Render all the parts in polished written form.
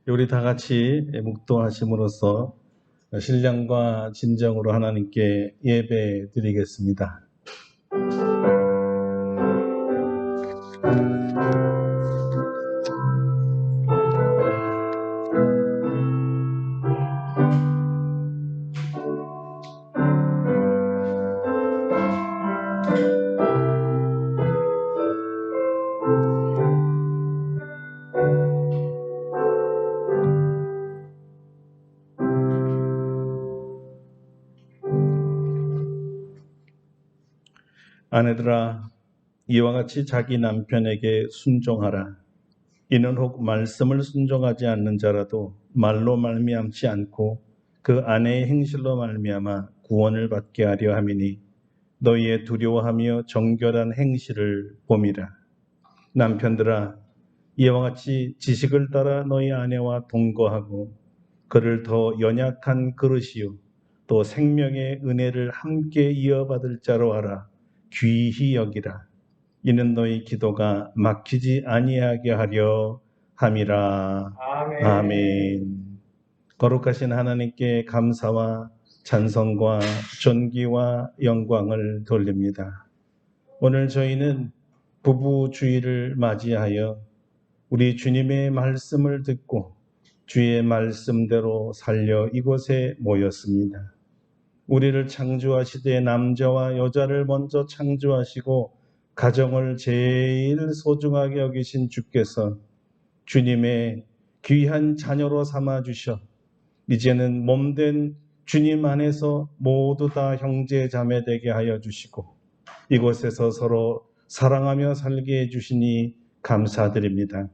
우리 다 같이 묵도하심으로써 신령과 진정으로 하나님께 예배 드리겠습니다. 아내들아, 이와 같이 자기 남편에게 순종하라. 이는 혹 말씀을 순종하지 않는 자라도 말로 말미암지 않고 그 아내의 행실로 말미암아 구원을 받게 하려 함이니 너희의 두려워하며 정결한 행실을 봄이라. 남편들아, 이와 같이 지식을 따라 너희 아내와 동거하고 그를 더 연약한 그릇이요 또 생명의 은혜를 함께 이어받을 자로 하라. 귀히 여기라. 이는 너희 기도가 막히지 아니하게 하려 함이라. 아멘. 아멘. 거룩하신 하나님께 감사와 찬송과 존귀와 영광을 돌립니다. 오늘 저희는 부부주의를 맞이하여 우리 주님의 말씀을 듣고 주의 말씀대로 살려 이곳에 모였습니다. 우리를 창조하시되 남자와 여자를 먼저 창조하시고 가정을 제일 소중하게 여기신 주께서 주님의 귀한 자녀로 삼아주셔 이제는 몸된 주님 안에서 모두 다 형제 자매 되게 하여 주시고 이곳에서 서로 사랑하며 살게 해주시니 감사드립니다.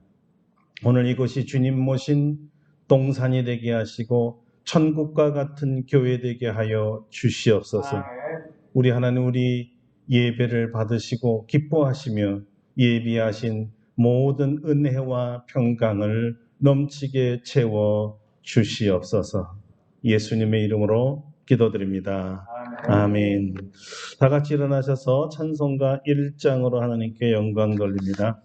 오늘 이곳이 주님 모신 동산이 되게 하시고 천국과 같은 교회 되게 하여 주시옵소서. 우리 하나님, 우리 예배를 받으시고 기뻐하시며 예비하신 모든 은혜와 평강을 넘치게 채워 주시옵소서. 예수님의 이름으로 기도드립니다. 아멘. 다 같이 일어나셔서 찬송가 1장으로 하나님께 영광 돌립니다.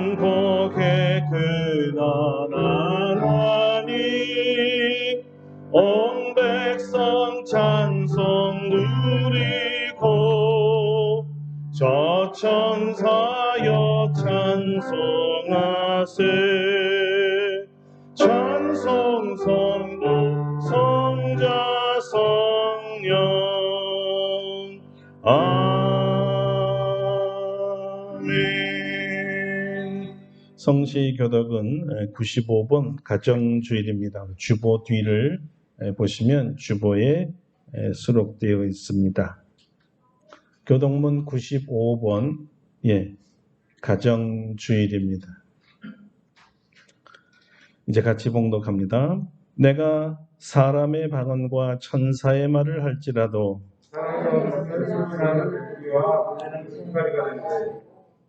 만복의 근원한 하나님, 온 백성 찬송 누리고 저 천사여 찬송하세. 찬송 성부 성자 성령 아멘. 성시교독은 95번 가정주일입니다. 주보 뒤를 보시면 주보에 수록되어 있습니다. 교독문 95번 가정주일입니다. 이제 같이 봉독합니다. 내가 사람의 방언과 천사의 말을 할지라도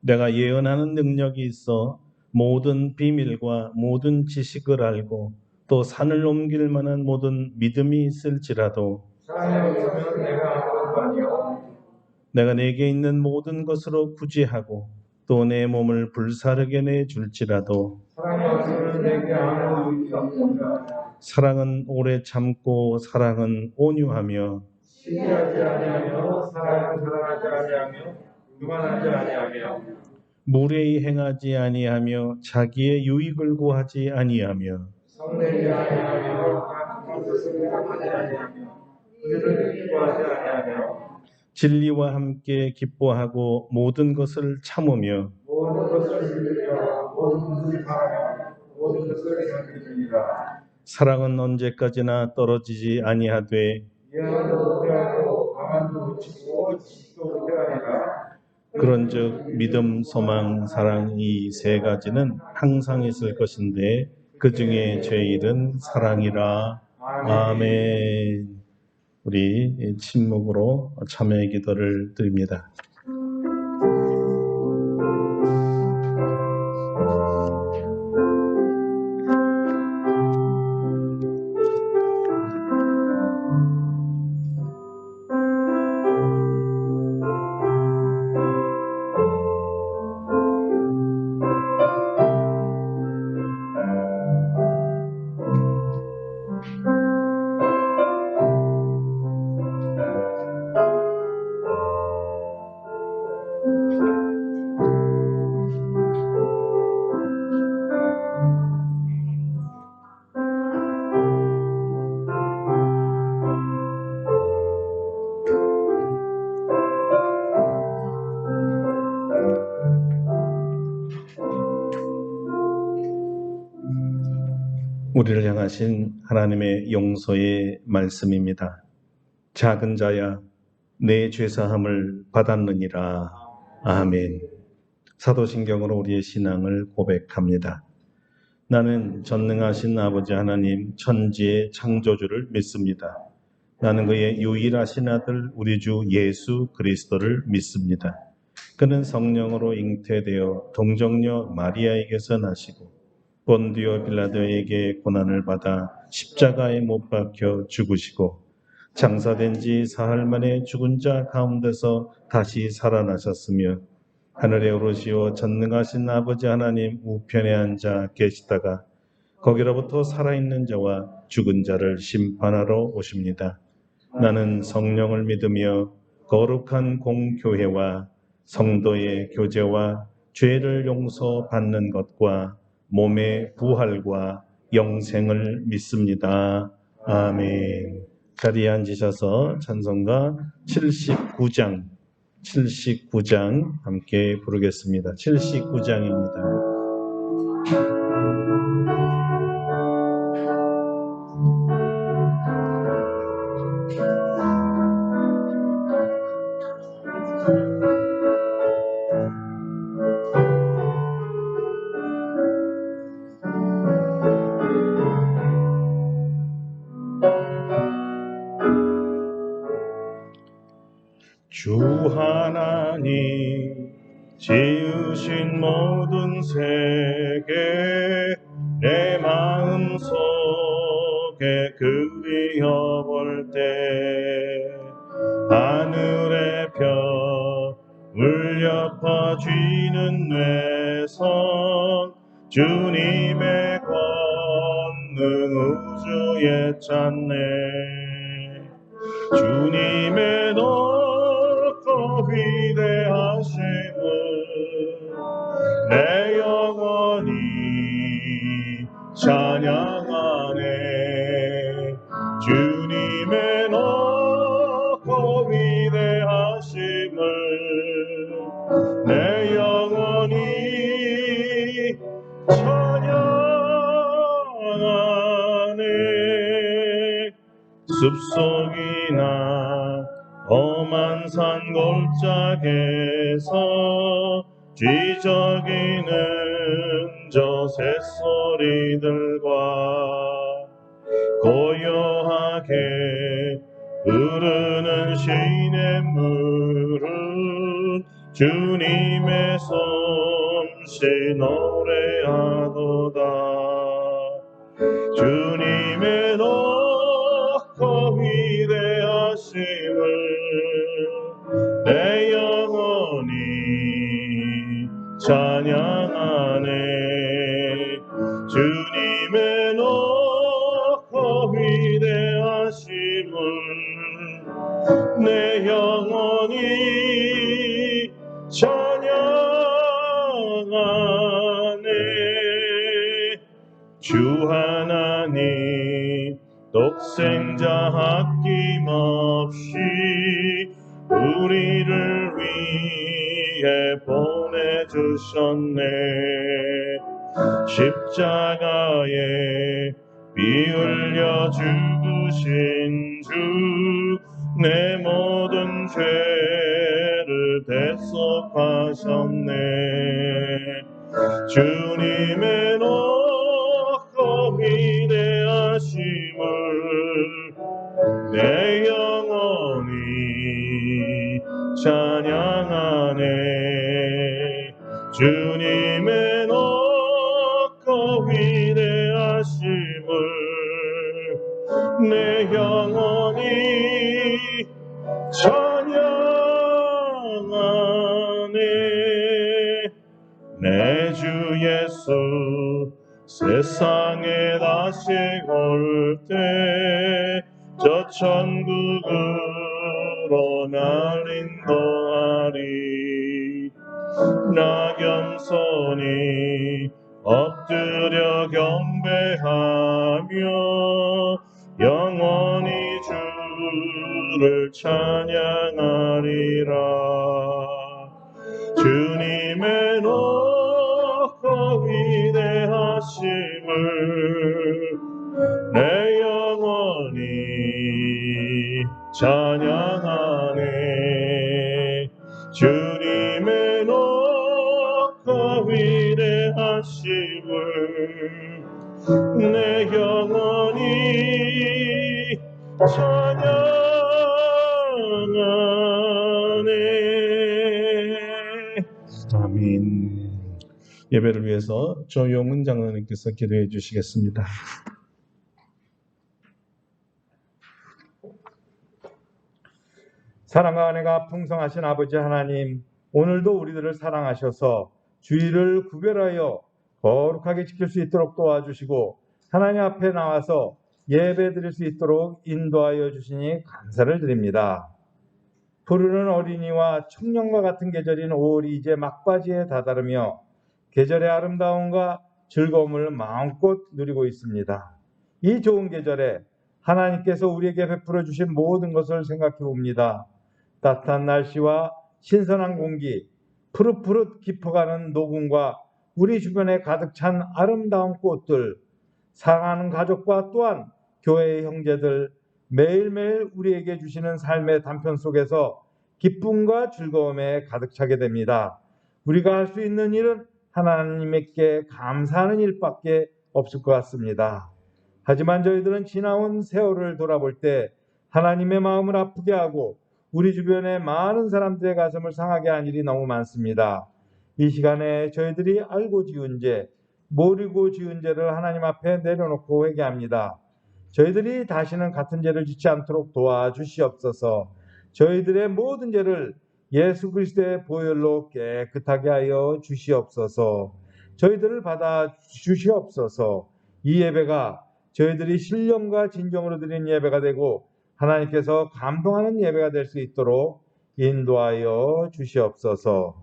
내가 예언하는 능력이 있어 모든 비밀과 모든 지식을 알고 또 산을 옮길 만한 모든 믿음이 있을지라도 내가 내게 있는 모든 것으로 구제하고 또 내 몸을 불사르게 내줄지라도 사랑은 오래 참고 사랑은 온유하며 시기하지 아니하며 사랑은 사랑하지 아니하며 교만하지 아니하며 무례히 행하지 아니하며 자기의 유익을 구하지 아니하며 성내지 아니하며 악한 것을 생각하지 아니하며 의를 기뻐하지 아니하며 진리와 함께 기뻐하고 모든 것을 참으며 모든 것을 믿으며 모든 것을 바라며 모든 것을 견디느니라. 사랑은 언제까지나 떨어지지 아니하되 예언도 오래하고 가만도 그치고 지식도 오래하리라. 그런즉 믿음, 소망, 사랑 이 세 가지는 항상 있을 것인데 그 중에 제일은 사랑이라. 아멘. 우리 침묵으로 참여의 기도를 드립니다. 우리를 향하신 하나님의 용서의 말씀입니다. 작은 자야 내 죄사함을 받았느니라. 아멘. 사도신경으로 우리의 신앙을 고백합니다. 나는 전능하신 아버지 하나님 천지의 창조주를 믿습니다. 나는 그의 유일하신 아들 우리 주 예수 그리스도를 믿습니다. 그는 성령으로 잉태되어 동정녀 마리아에게서 나시고 본디오 빌라도에게 고난을 받아 십자가에 못 박혀 죽으시고 장사된 지 사흘 만에 죽은 자 가운데서 다시 살아나셨으며 하늘에 오르시어 전능하신 아버지 하나님 우편에 앉아 계시다가 거기로부터 살아있는 자와 죽은 자를 심판하러 오십니다. 나는 성령을 믿으며 거룩한 공교회와 성도의 교제와 죄를 용서받는 것과 몸의 부활과 영생을 믿습니다. 아멘. 자리에 앉으셔서 찬송가 79장 함께 부르겠습니다. 79장입니다. 주 하나님 지으신 모든 세계 내 마음속에 그리어볼 때 하늘의 별 울려 퍼지는 뇌성 주님의 권능 우주에 찾네. 주님의 높고 위대하심을 내 영혼이 찬양하네. 주님의 높고 위대하심을 내 영혼이 찬양하네. 숲속이나 험한 산 골짜기에서 쥐저기는 저 새소리들과 고요하게 흐르는 시냇물은 주님의 솜씨 노래하도다. 주님의 높고 위대하심을 내 영혼이 찬양하네. 주님의 높고 위대하심을 내 영혼이 찬양하네. 주 하나님 독생자 아낌없이 우리를 위해 보내주셨네. 십자가에 피 흘려 죽으신 주 내 모든 죄를 대속하셨네. 주님의 높고 위대하심을 내 영혼이 찬양하네. 주님의 높고 위대하심을 내 영혼이 찬양하네. 내 주 예수 세상에 다시 올 때 저 천국으로 날 인도하리. 나 겸손히 엎드려 경배하며 영원히 주를 찬양하리라. 주님의 높고 위대하심을 찬양하네. 주님의 높고 위대하심을 내 영혼이 찬양하네. 아멘. 예배를 위해서 조용훈 장로님께서 기도해 주시겠습니다. 사랑과 은혜가 풍성하신 아버지 하나님, 오늘도 우리들을 사랑하셔서 주의를 구별하여 거룩하게 지킬 수 있도록 도와주시고 하나님 앞에 나와서 예배 드릴 수 있도록 인도하여 주시니 감사를 드립니다. 푸르른 어린이와 청년과 같은 계절인 5월이 이제 막바지에 다다르며 계절의 아름다움과 즐거움을 마음껏 누리고 있습니다. 이 좋은 계절에 하나님께서 우리에게 베풀어 주신 모든 것을 생각해 봅니다. 따뜻한 날씨와 신선한 공기, 푸릇푸릇 깊어가는 녹음과 우리 주변에 가득 찬 아름다운 꽃들, 사랑하는 가족과 또한 교회의 형제들, 매일매일 우리에게 주시는 삶의 단편 속에서 기쁨과 즐거움에 가득 차게 됩니다. 우리가 할 수 있는 일은 하나님께 감사하는 일밖에 없을 것 같습니다. 하지만 저희들은 지나온 세월을 돌아볼 때 하나님의 마음을 아프게 하고 우리 주변의 많은 사람들의 가슴을 상하게 한 일이 너무 많습니다. 이 시간에 저희들이 알고 지은 죄, 모르고 지은 죄를 하나님 앞에 내려놓고 회개합니다. 저희들이 다시는 같은 죄를 짓지 않도록 도와주시옵소서. 저희들의 모든 죄를 예수 그리스도의 보혈로 깨끗하게 하여 주시옵소서. 저희들을 받아 주시옵소서. 이 예배가 저희들이 신령과 진정으로 드리는 예배가 되고 하나님께서 감동하는 예배가 될 수 있도록 인도하여 주시옵소서.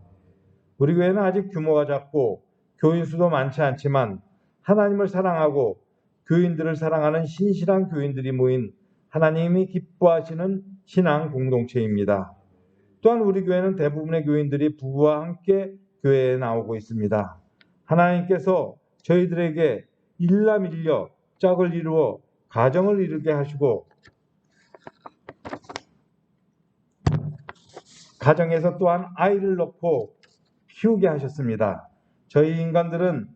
우리 교회는 아직 규모가 작고 교인 수도 많지 않지만 하나님을 사랑하고 교인들을 사랑하는 신실한 교인들이 모인 하나님이 기뻐하시는 신앙 공동체입니다. 또한 우리 교회는 대부분의 교인들이 부부와 함께 교회에 나오고 있습니다. 하나님께서 저희들에게 일남일녀 짝을 이루어 가정을 이루게 하시고 가정에서 또한 아이를 낳고 키우게 하셨습니다. 저희 인간들은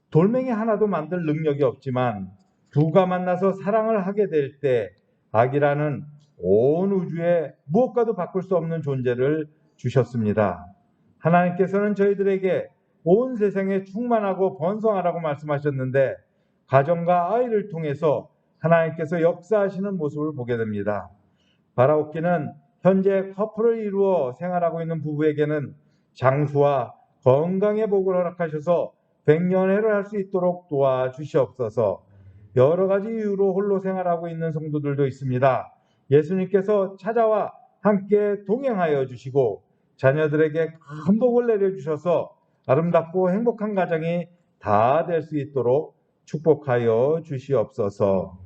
돌멩이 하나도 만들 능력이 없지만 부가 만나서 사랑을 하게 될 때 아기라는 온 우주에 무엇과도 바꿀 수 없는 존재를 주셨습니다. 하나님께서는 저희들에게 온 세상에 충만하고 번성하라고 말씀하셨는데 가정과 아이를 통해서 하나님께서 역사하시는 모습을 보게 됩니다. 바라옵기는 현재 커플을 이루어 생활하고 있는 부부에게는 장수와 건강의 복을 허락하셔서 백년해를 할 수 있도록 도와주시옵소서. 여러 가지 이유로 홀로 생활하고 있는 성도들도 있습니다. 예수님께서 찾아와 함께 동행하여 주시고 자녀들에게 큰 복을 내려주셔서 아름답고 행복한 가정이 다 될 수 있도록 축복하여 주시옵소서.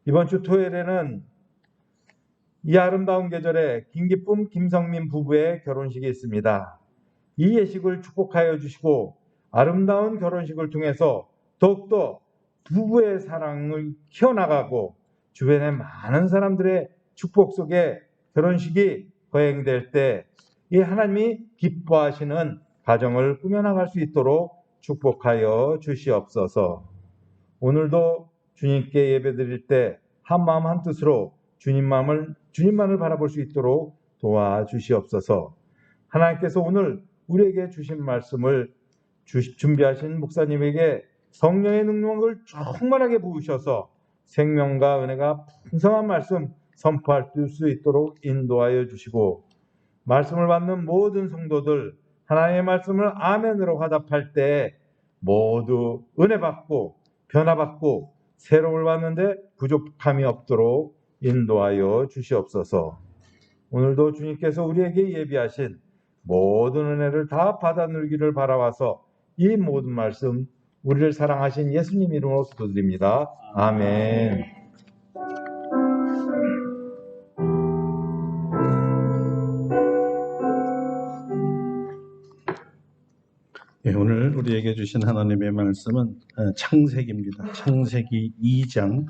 이번 주 토요일에는 이 아름다운 계절에 김기쁨, 김성민 부부의 결혼식이 있습니다. 이 예식을 축복하여 주시고 아름다운 결혼식을 통해서 더욱더 부부의 사랑을 키워나가고 주변의 많은 사람들의 축복 속에 결혼식이 거행될 때 이 하나님이 기뻐하시는 가정을 꾸며나갈 수 있도록 축복하여 주시옵소서. 오늘도 주님께 예배드릴 때 한마음 한뜻으로 주님만을 바라볼 수 있도록 도와주시옵소서. 하나님께서 오늘 우리에게 주신 말씀을 준비하신 목사님에게 성령의 능력을 충만하게 부으셔서 생명과 은혜가 풍성한 말씀 선포할 수 있도록 인도하여 주시고 말씀을 받는 모든 성도들 하나님의 말씀을 아멘으로 화답할 때 모두 은혜 받고 변화 받고 새로움을 받는데 부족함이 없도록 인도하여 주시옵소서. 오늘도 주님께서 우리에게 예비하신 모든 은혜를 다 받아 누리기를 바라와서 이 모든 말씀 우리를 사랑하신 예수님 이름으로 기도드립니다. 아멘. 네, 오늘 우리에게 주신 하나님의 말씀은 창세기입니다. 창세기 2장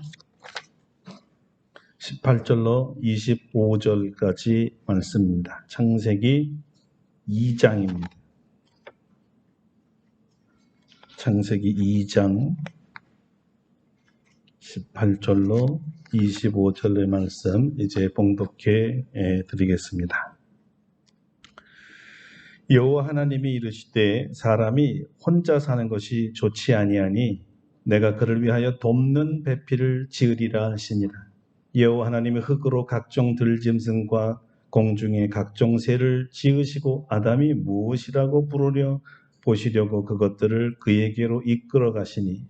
18절로 25절까지 말씀입니다. 창세기 2장입니다. 창세기 2장 18절로 25절의 말씀 이제 봉독해 드리겠습니다. 여호와 하나님이 이르시되 사람이 혼자 사는 것이 좋지 아니하니 내가 그를 위하여 돕는 배필을 지으리라 하시니라. 여호와 하나님이 흙으로 각종 들짐승과 공중의 각종 새를 지으시고 아담이 무엇이라고 부르려 보시려고 그것들을 그에게로 이끌어 가시니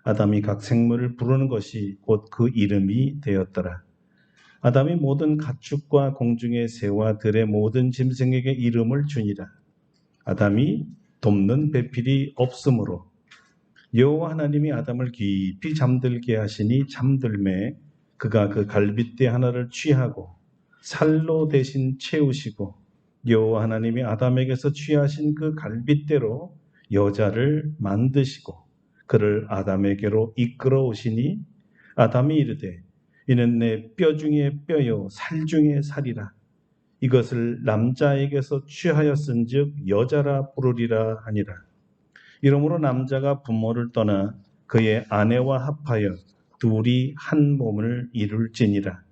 아담이 각 생물을 부르는 것이 곧 그 이름이 되었더라. 아담이 모든 가축과 공중의 새와 들의 모든 짐승에게 이름을 주니라. 아담이 돕는 배필이 없으므로 여호와 하나님이 아담을 깊이 잠들게 하시니 잠들매 그가 그 갈빗대 하나를 취하고 살로 대신 채우시고 여호와 하나님이 아담에게서 취하신 그 갈빗대로 여자를 만드시고 그를 아담에게로 이끌어 오시니 아담이 이르되 이는 내 뼈 중에 뼈요 살 중에 살이라. 이것을 남자에게서 취하였은즉 여자라 부르리라 하니라. 이러므로 남자가 부모를 떠나 그의 아내와 합하여 둘이 한 몸을 이룰지니라.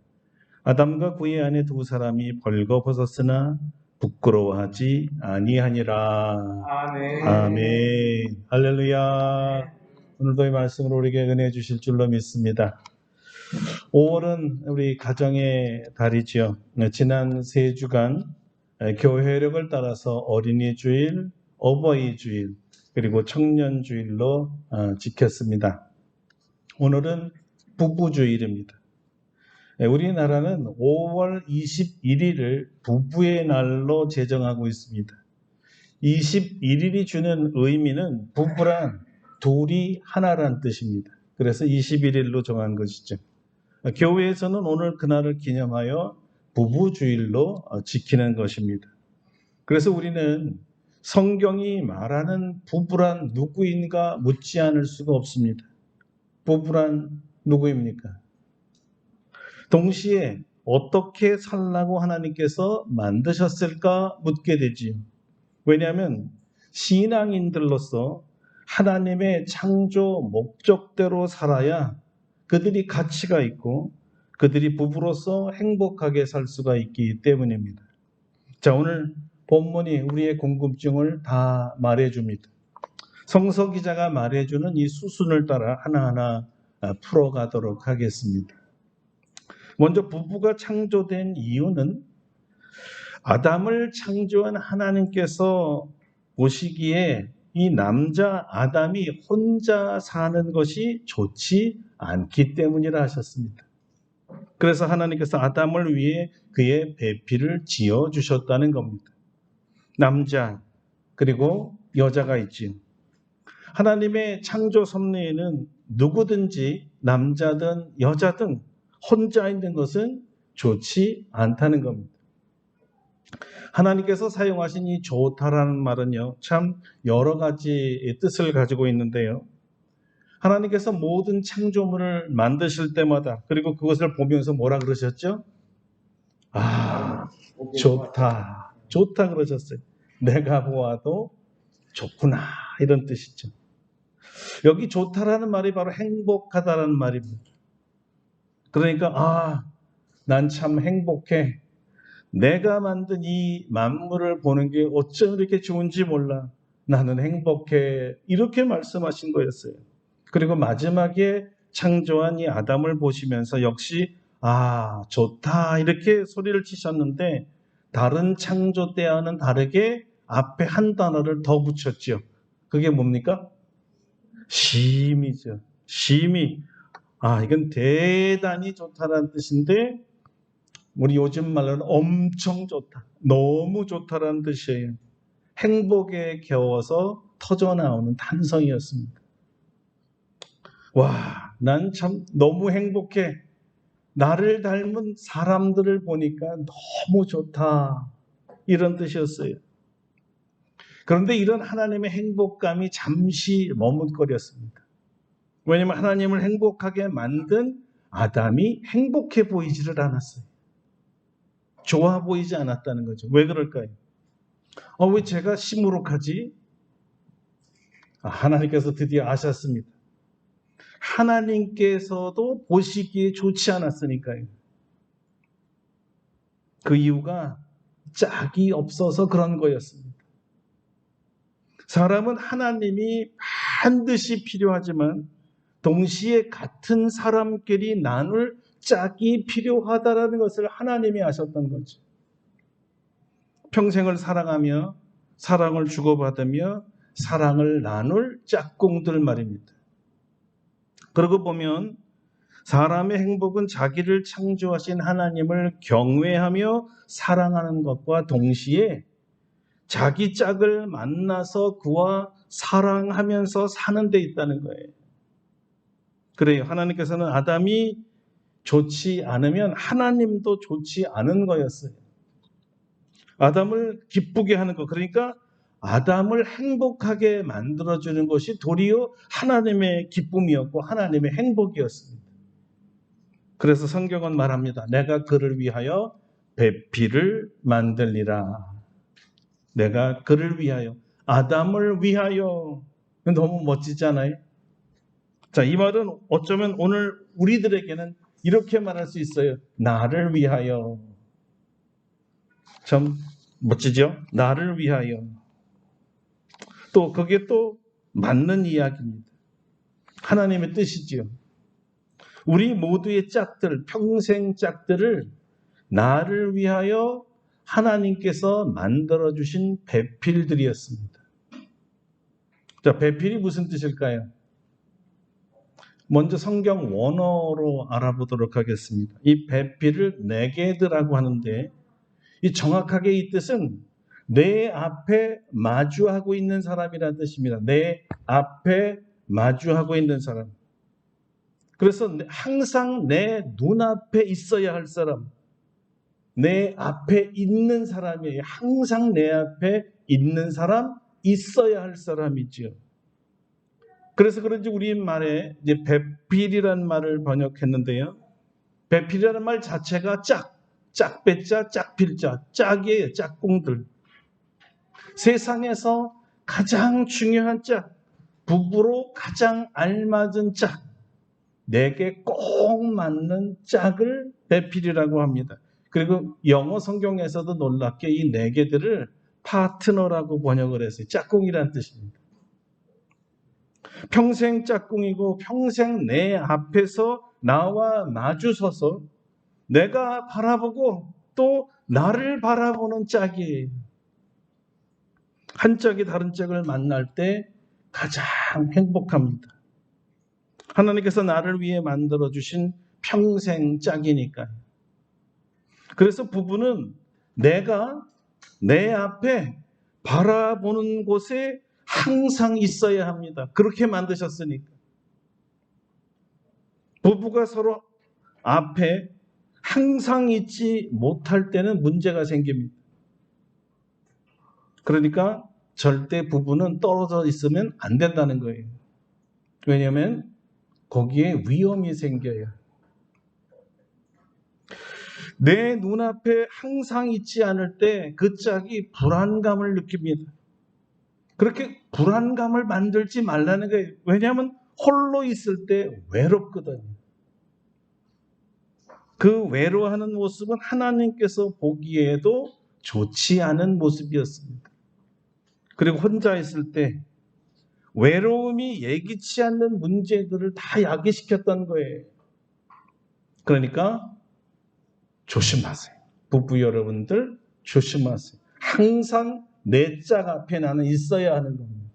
아담과 그의 아내 두 사람이 벌거벗었으나 부끄러워하지 아니하니라. 아멘. 아멘. 할렐루야. 오늘도 이 말씀으로 우리에게 은혜 주실 줄로 믿습니다. 5월은 우리 가정의 달이죠. 지난 3주간 교회력을 따라서 어린이 주일, 어버이 주일, 그리고 청년 주일로 지켰습니다. 오늘은 부부 주일입니다. 우리나라는 5월 21일을 부부의 날로 제정하고 있습니다. 21일이 주는 의미는 부부란 둘이 하나란 뜻입니다. 그래서 21일로 정한 것이죠. 교회에서는 오늘 그날을 기념하여 부부주일로 지키는 것입니다. 그래서 우리는 성경이 말하는 부부란 누구인가 묻지 않을 수가 없습니다. 부부란 누구입니까? 동시에 어떻게 살라고 하나님께서 만드셨을까 묻게 되지요. 왜냐하면 신앙인들로서 하나님의 창조 목적대로 살아야 그들이 가치가 있고 그들이 부부로서 행복하게 살 수가 있기 때문입니다. 자, 오늘 본문이 우리의 궁금증을 다 말해줍니다. 성서 기자가 말해주는 이 수순을 따라 하나하나 풀어가도록 하겠습니다. 먼저 부부가 창조된 이유는 아담을 창조한 하나님께서 보시기에 이 남자 아담이 혼자 사는 것이 좋지 않기 때문이라 하셨습니다. 그래서 하나님께서 아담을 위해 그의 배필을 지어주셨다는 겁니다. 남자 그리고 여자가 있지요. 하나님의 창조 섭리에는 누구든지 남자든 여자든 혼자 있는 것은 좋지 않다는 겁니다. 하나님께서 사용하신 이 좋다라는 말은요, 참 여러 가지 뜻을 가지고 있는데요. 하나님께서 모든 창조물을 만드실 때마다 그리고 그것을 보면서 뭐라 그러셨죠? 아, 좋다. 좋다 그러셨어요. 내가 보아도 좋구나. 이런 뜻이죠. 여기 좋다라는 말이 바로 행복하다라는 말입니다. 그러니까 난 참 행복해. 내가 만든 이 만물을 보는 게 어쩜 이렇게 좋은지 몰라. 나는 행복해. 이렇게 말씀하신 거였어요. 그리고 마지막에 창조한 이 아담을 보시면서 역시 좋다 이렇게 소리를 치셨는데 다른 창조 때와는 다르게 앞에 한 단어를 더 붙였죠. 그게 뭡니까? 심이죠. 심이. 이건 대단히 좋다라는 뜻인데 우리 요즘 말로는 엄청 좋다, 너무 좋다라는 뜻이에요. 행복에 겨워서 터져나오는 탄성이었습니다. 와, 난 참 너무 행복해. 나를 닮은 사람들을 보니까 너무 좋다. 이런 뜻이었어요. 그런데 이런 하나님의 행복감이 잠시 머뭇거렸습니다. 왜냐하면 하나님을 행복하게 만든 아담이 행복해 보이지를 않았어요. 좋아 보이지 않았다는 거죠. 왜 그럴까요? 왜 제가 시무룩하지? 하나님께서 드디어 아셨습니다. 하나님께서도 보시기에 좋지 않았으니까요. 그 이유가 짝이 없어서 그런 거였습니다. 사람은 하나님이 반드시 필요하지만 동시에 같은 사람끼리 나눌 짝이 필요하다라는 것을 하나님이 아셨던 거죠. 평생을 사랑하며 사랑을 주고받으며 사랑을 나눌 짝꿍들 말입니다. 그러고 보면 사람의 행복은 자기를 창조하신 하나님을 경외하며 사랑하는 것과 동시에 자기 짝을 만나서 그와 사랑하면서 사는 데 있다는 거예요. 그래요. 하나님께서는 아담이 좋지 않으면 하나님도 좋지 않은 거였어요. 아담을 기쁘게 하는 것, 그러니까 아담을 행복하게 만들어주는 것이 도리어 하나님의 기쁨이었고 하나님의 행복이었습니다. 그래서 성경은 말합니다. 내가 그를 위하여 배필을 만들리라. 내가 그를 위하여, 아담을 위하여. 너무 멋지잖아요. 자, 이 말은 어쩌면 오늘 우리들에게는 이렇게 말할 수 있어요. 나를 위하여. 참 멋지죠? 나를 위하여. 또 그게 또 맞는 이야기입니다. 하나님의 뜻이지요. 우리 모두의 짝들, 평생 짝들을 나를 위하여 하나님께서 만들어주신 배필들이었습니다. 자, 배필이 무슨 뜻일까요? 먼저 성경 원어로 알아보도록 하겠습니다. 이 배필을 네게드라고 하는데 이 정확하게 이 뜻은 내 앞에 마주하고 있는 사람이라는 뜻입니다. 내 앞에 마주하고 있는 사람. 그래서 항상 내 눈앞에 있어야 할 사람. 내 앞에 있는 사람이에요. 항상 내 앞에 있는 사람, 있어야 할 사람이지요. 그래서 그런지 우리 말에 이제 배필이라는 말을 번역했는데요. 배필이라는 말 자체가 짝배자, 짝필자, 짝이에요. 짝꿍들. 세상에서 가장 중요한 짝, 부부로 가장 알맞은 짝, 내게 꼭 맞는 짝을 배필이라고 합니다. 그리고 영어 성경에서도 놀랍게 이 네 개들을 파트너라고 번역을 했어요. 짝꿍이라는 뜻입니다. 평생 짝꿍이고 평생 내 앞에서 나와 마주서서 내가 바라보고 또 나를 바라보는 짝이에요. 한 짝이 다른 짝을 만날 때 가장 행복합니다. 하나님께서 나를 위해 만들어주신 평생 짝이니까요. 그래서 부부는 내가 내 앞에 바라보는 곳에 항상 있어야 합니다. 그렇게 만드셨으니까. 부부가 서로 앞에 항상 있지 못할 때는 문제가 생깁니다. 그러니까 절대 부부는 떨어져 있으면 안 된다는 거예요. 왜냐하면 거기에 위험이 생겨요. 내 눈앞에 항상 있지 않을 때 그 짝이 불안감을 느낍니다. 그렇게 불안감을 만들지 말라는 거예요. 왜냐하면 홀로 있을 때 외롭거든요. 그 외로워하는 모습은 하나님께서 보기에도 좋지 않은 모습이었습니다. 그리고 혼자 있을 때 외로움이 예기치 않는 문제들을 다 야기시켰던 거예요. 그러니까 조심하세요. 부부 여러분들 조심하세요. 항상 내 짝 앞에 나는 있어야 하는 겁니다.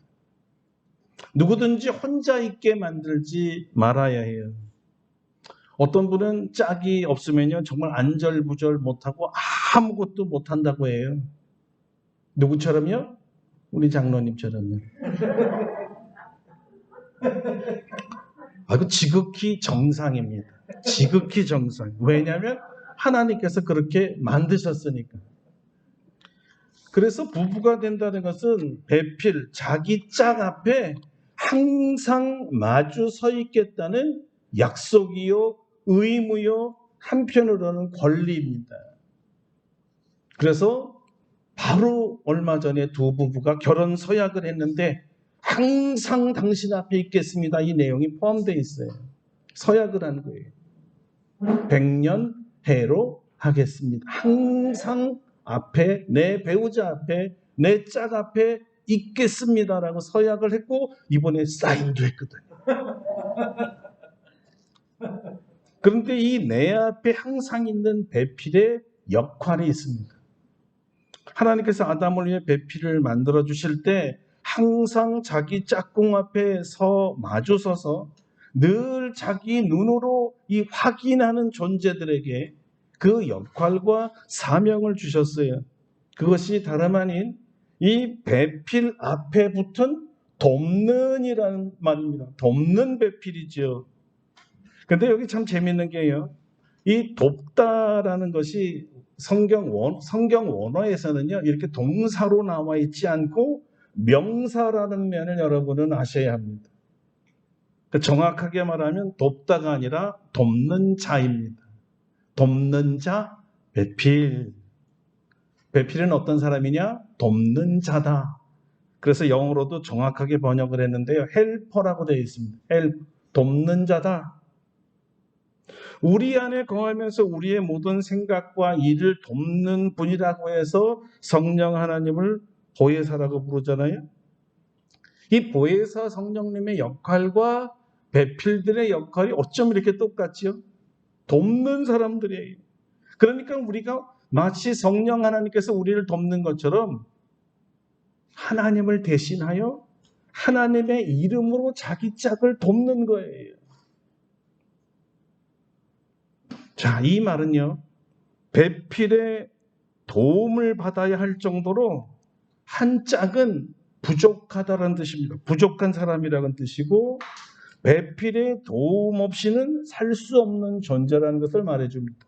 누구든지 혼자 있게 만들지 말아야 해요. 어떤 분은 짝이 없으면요 정말 안절부절 못하고 아무것도 못한다고 해요. 누구처럼요? 우리 장로님처럼요. 그 지극히 정상입니다. 지극히 정상. 왜냐하면 하나님께서 그렇게 만드셨으니까. 그래서 부부가 된다는 것은 배필, 자기 짝 앞에 항상 마주 서 있겠다는 약속이요 의무요, 한편으로는 권리입니다. 그래서 바로 얼마 전에 두 부부가 결혼 서약을 했는데 항상 당신 앞에 있겠습니다. 이 내용이 포함되어 있어요. 서약을 한 거예요. 100년 해로 하겠습니다. 항상 앞에, 내 배우자 앞에, 내 짝 앞에 있겠습니다라고 서약을 했고 이번에 사인도 했거든요. 그런데 이 내 앞에 항상 있는 배필의 역할이 있습니다. 하나님께서 아담을 위해 배필을 만들어 주실 때 항상 자기 짝꿍 앞에 마주 서서 늘 자기 눈으로 이 확인하는 존재들에게 그 역할과 사명을 주셨어요. 그것이 다름 아닌 이 배필 앞에 붙은 돕는이라는 말입니다. 돕는 배필이죠. 근데 여기 참 재밌는 게요. 이 돕다라는 것이 성경 원어에서는요, 이렇게 동사로 나와 있지 않고 명사라는 면을 여러분은 아셔야 합니다. 정확하게 말하면 돕다가 아니라 돕는 자입니다. 돕는 자, 배필. 배필은 어떤 사람이냐? 돕는 자다. 그래서 영어로도 정확하게 번역을 했는데요. 헬퍼라고 되어 있습니다. 돕는 자다. 우리 안에 거하면서 우리의 모든 생각과 일을 돕는 분이라고 해서 성령 하나님을 보혜사라고 부르잖아요. 이 보혜사 성령님의 역할과 배필들의 역할이 어쩜 이렇게 똑같지요? 돕는 사람들이에요. 그러니까 우리가 마치 성령 하나님께서 우리를 돕는 것처럼 하나님을 대신하여 하나님의 이름으로 자기 짝을 돕는 거예요. 자, 이 말은요, 배필의 도움을 받아야 할 정도로 한 짝은 부족하다는 뜻입니다. 부족한 사람이라는 뜻이고, 배필의 도움 없이는 살 수 없는 존재라는 것을 말해줍니다.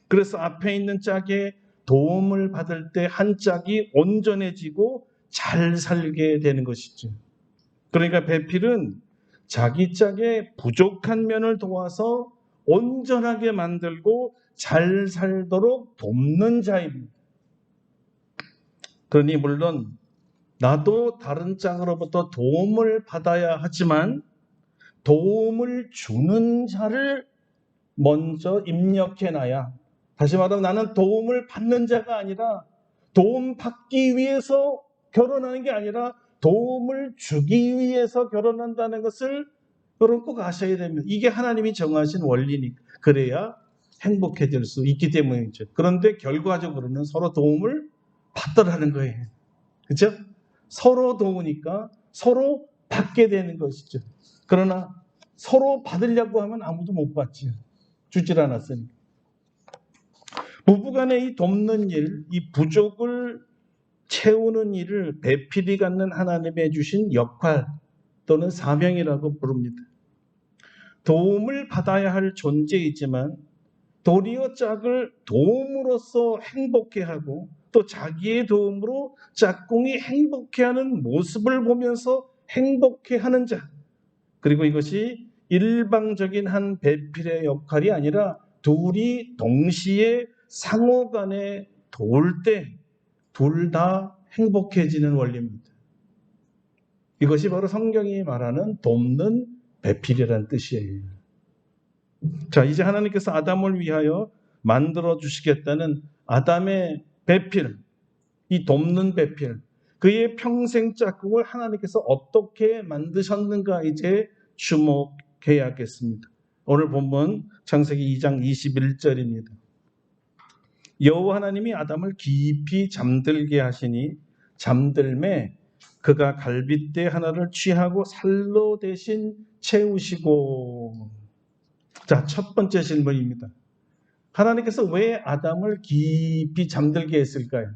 그래서 앞에 있는 짝의 도움을 받을 때 한 짝이 온전해지고 잘 살게 되는 것이죠. 그러니까 배필은 자기 짝의 부족한 면을 도와서 온전하게 만들고 잘 살도록 돕는 자입니다. 그러니 물론 나도 다른 짝으로부터 도움을 받아야 하지만 도움을 주는 자를 먼저 입력해놔야, 다시 말하면 나는 도움을 받는 자가 아니라 도움 받기 위해서 결혼하는 게 아니라 도움을 주기 위해서 결혼한다는 것을 여러분 꼭 아셔야 됩니다. 이게 하나님이 정하신 원리니까. 그래야 행복해질 수 있기 때문이죠. 그런데 결과적으로는 서로 도움을 받더라는 거예요. 그렇죠? 서로 도우니까 서로 받게 되는 것이죠. 그러나 서로 받으려고 하면 아무도 못 받지요. 주질 않았으니까. 부부간의 이 돕는 일, 이 부족을 채우는 일을 배필이 갖는 하나님의 주신 역할 또는 사명이라고 부릅니다. 도움을 받아야 할 존재이지만 도리어 짝을 도움으로써 행복해하고 또 자기의 도움으로 짝꿍이 행복해하는 모습을 보면서 행복해하는 자, 그리고 이것이 일방적인 한 배필의 역할이 아니라 둘이 동시에 상호간에 도울 때 둘 다 행복해지는 원리입니다. 이것이 바로 성경이 말하는 돕는 배필이라는 뜻이에요. 자, 이제 하나님께서 아담을 위하여 만들어 주시겠다는 아담의 배필, 이 돕는 배필, 그의 평생 짝꿍을 하나님께서 어떻게 만드셨는가 이제 주목해야겠습니다. 오늘 본문 창세기 2장 21절입니다. 여호와 하나님이 아담을 깊이 잠들게 하시니 잠들매 그가 갈빗대 하나를 취하고 살로 대신 채우시고. 자, 첫 번째 질문입니다. 하나님께서 왜 아담을 깊이 잠들게 했을까요?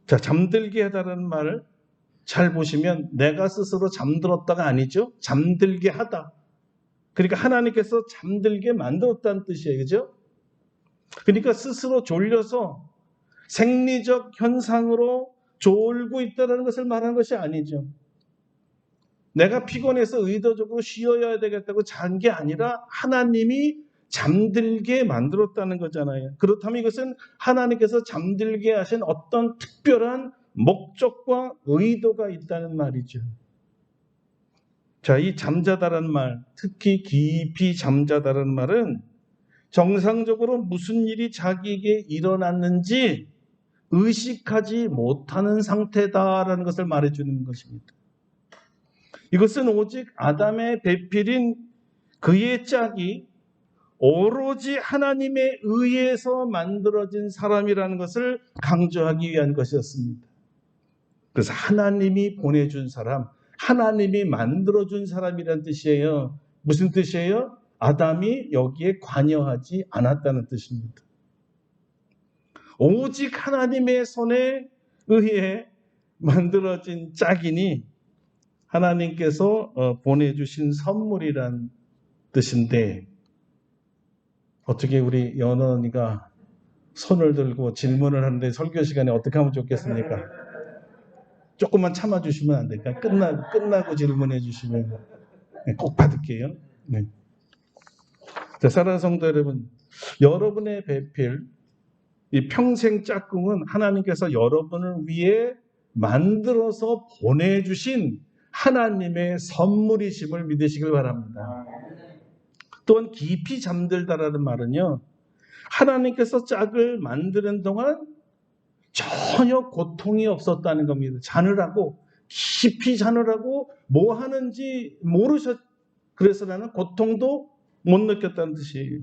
자, 잠들게 하다라는 말을 잘 보시면 내가 스스로 잠들었다가 아니죠. 잠들게 하다. 그러니까 하나님께서 잠들게 만들었다는 뜻이에요. 그죠? 그러니까 스스로 졸려서 생리적 현상으로 졸고 있다는 것을 말하는 것이 아니죠. 내가 피곤해서 의도적으로 쉬어야 되겠다고 잔 게 아니라 하나님이 잠들게 만들었다는 거잖아요. 그렇다면 이것은 하나님께서 잠들게 하신 어떤 특별한 목적과 의도가 있다는 말이죠. 자, 이 잠자다라는 말, 특히 깊이 잠자다라는 말은 정상적으로 무슨 일이 자기에게 일어났는지 의식하지 못하는 상태다라는 것을 말해주는 것입니다. 이것은 오직 아담의 배필인 그의 짝이 오로지 하나님에 의해서 만들어진 사람이라는 것을 강조하기 위한 것이었습니다. 그래서 하나님이 보내준 사람, 하나님이 만들어준 사람이라는 뜻이에요. 무슨 뜻이에요? 아담이 여기에 관여하지 않았다는 뜻입니다. 오직 하나님의 손에 의해 만들어진 짝이니 하나님께서 보내주신 선물이란 뜻인데, 어떻게 우리 연언이가 손을 들고 질문을 하는데 설교 시간에 어떻게 하면 좋겠습니까? 조금만 참아주시면 안 될까요? 끝나고 질문해 주시면 꼭 받을게요. 네. 자, 사랑하는 성도 여러분, 여러분의 배필, 이 평생 짝꿍은 하나님께서 여러분을 위해 만들어서 보내주신 하나님의 선물이심을 믿으시길 바랍니다. 또한 깊이 잠들다라는 말은요, 하나님께서 짝을 만드는 동안 전혀 고통이 없었다는 겁니다. 자느라고, 깊이 자느라고 뭐 하는지 그래서 나는 고통도 못 느꼈다는 뜻이에요.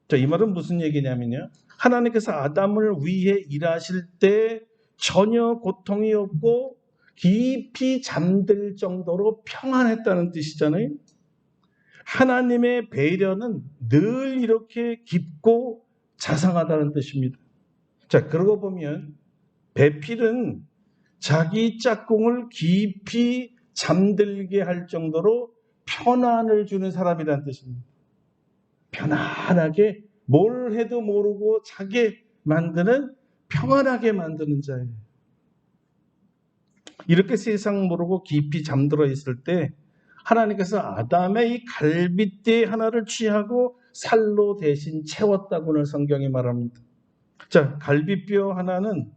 자, 이 말은 무슨 얘기냐면요, 하나님께서 아담을 위해 일하실 때 전혀 고통이 없고 깊이 잠들 정도로 평안했다는 뜻이잖아요. 하나님의 배려는 늘 이렇게 깊고 자상하다는 뜻입니다. 자, 그러고 보면 배필은 자기 짝꿍을 깊이 잠들게 할 정도로 편안을 주는 사람이라는 뜻입니다. 편안하게 뭘 해도 모르고 자게 만드는, 평안하게 만드는 자예요. 이렇게 세상 모르고 깊이 잠들어 있을 때 하나님께서 아담의 이 갈빗대 하나를 취하고 살로 대신 채웠다고는 성경이 말합니다. 자, 갈빗뼈 하나는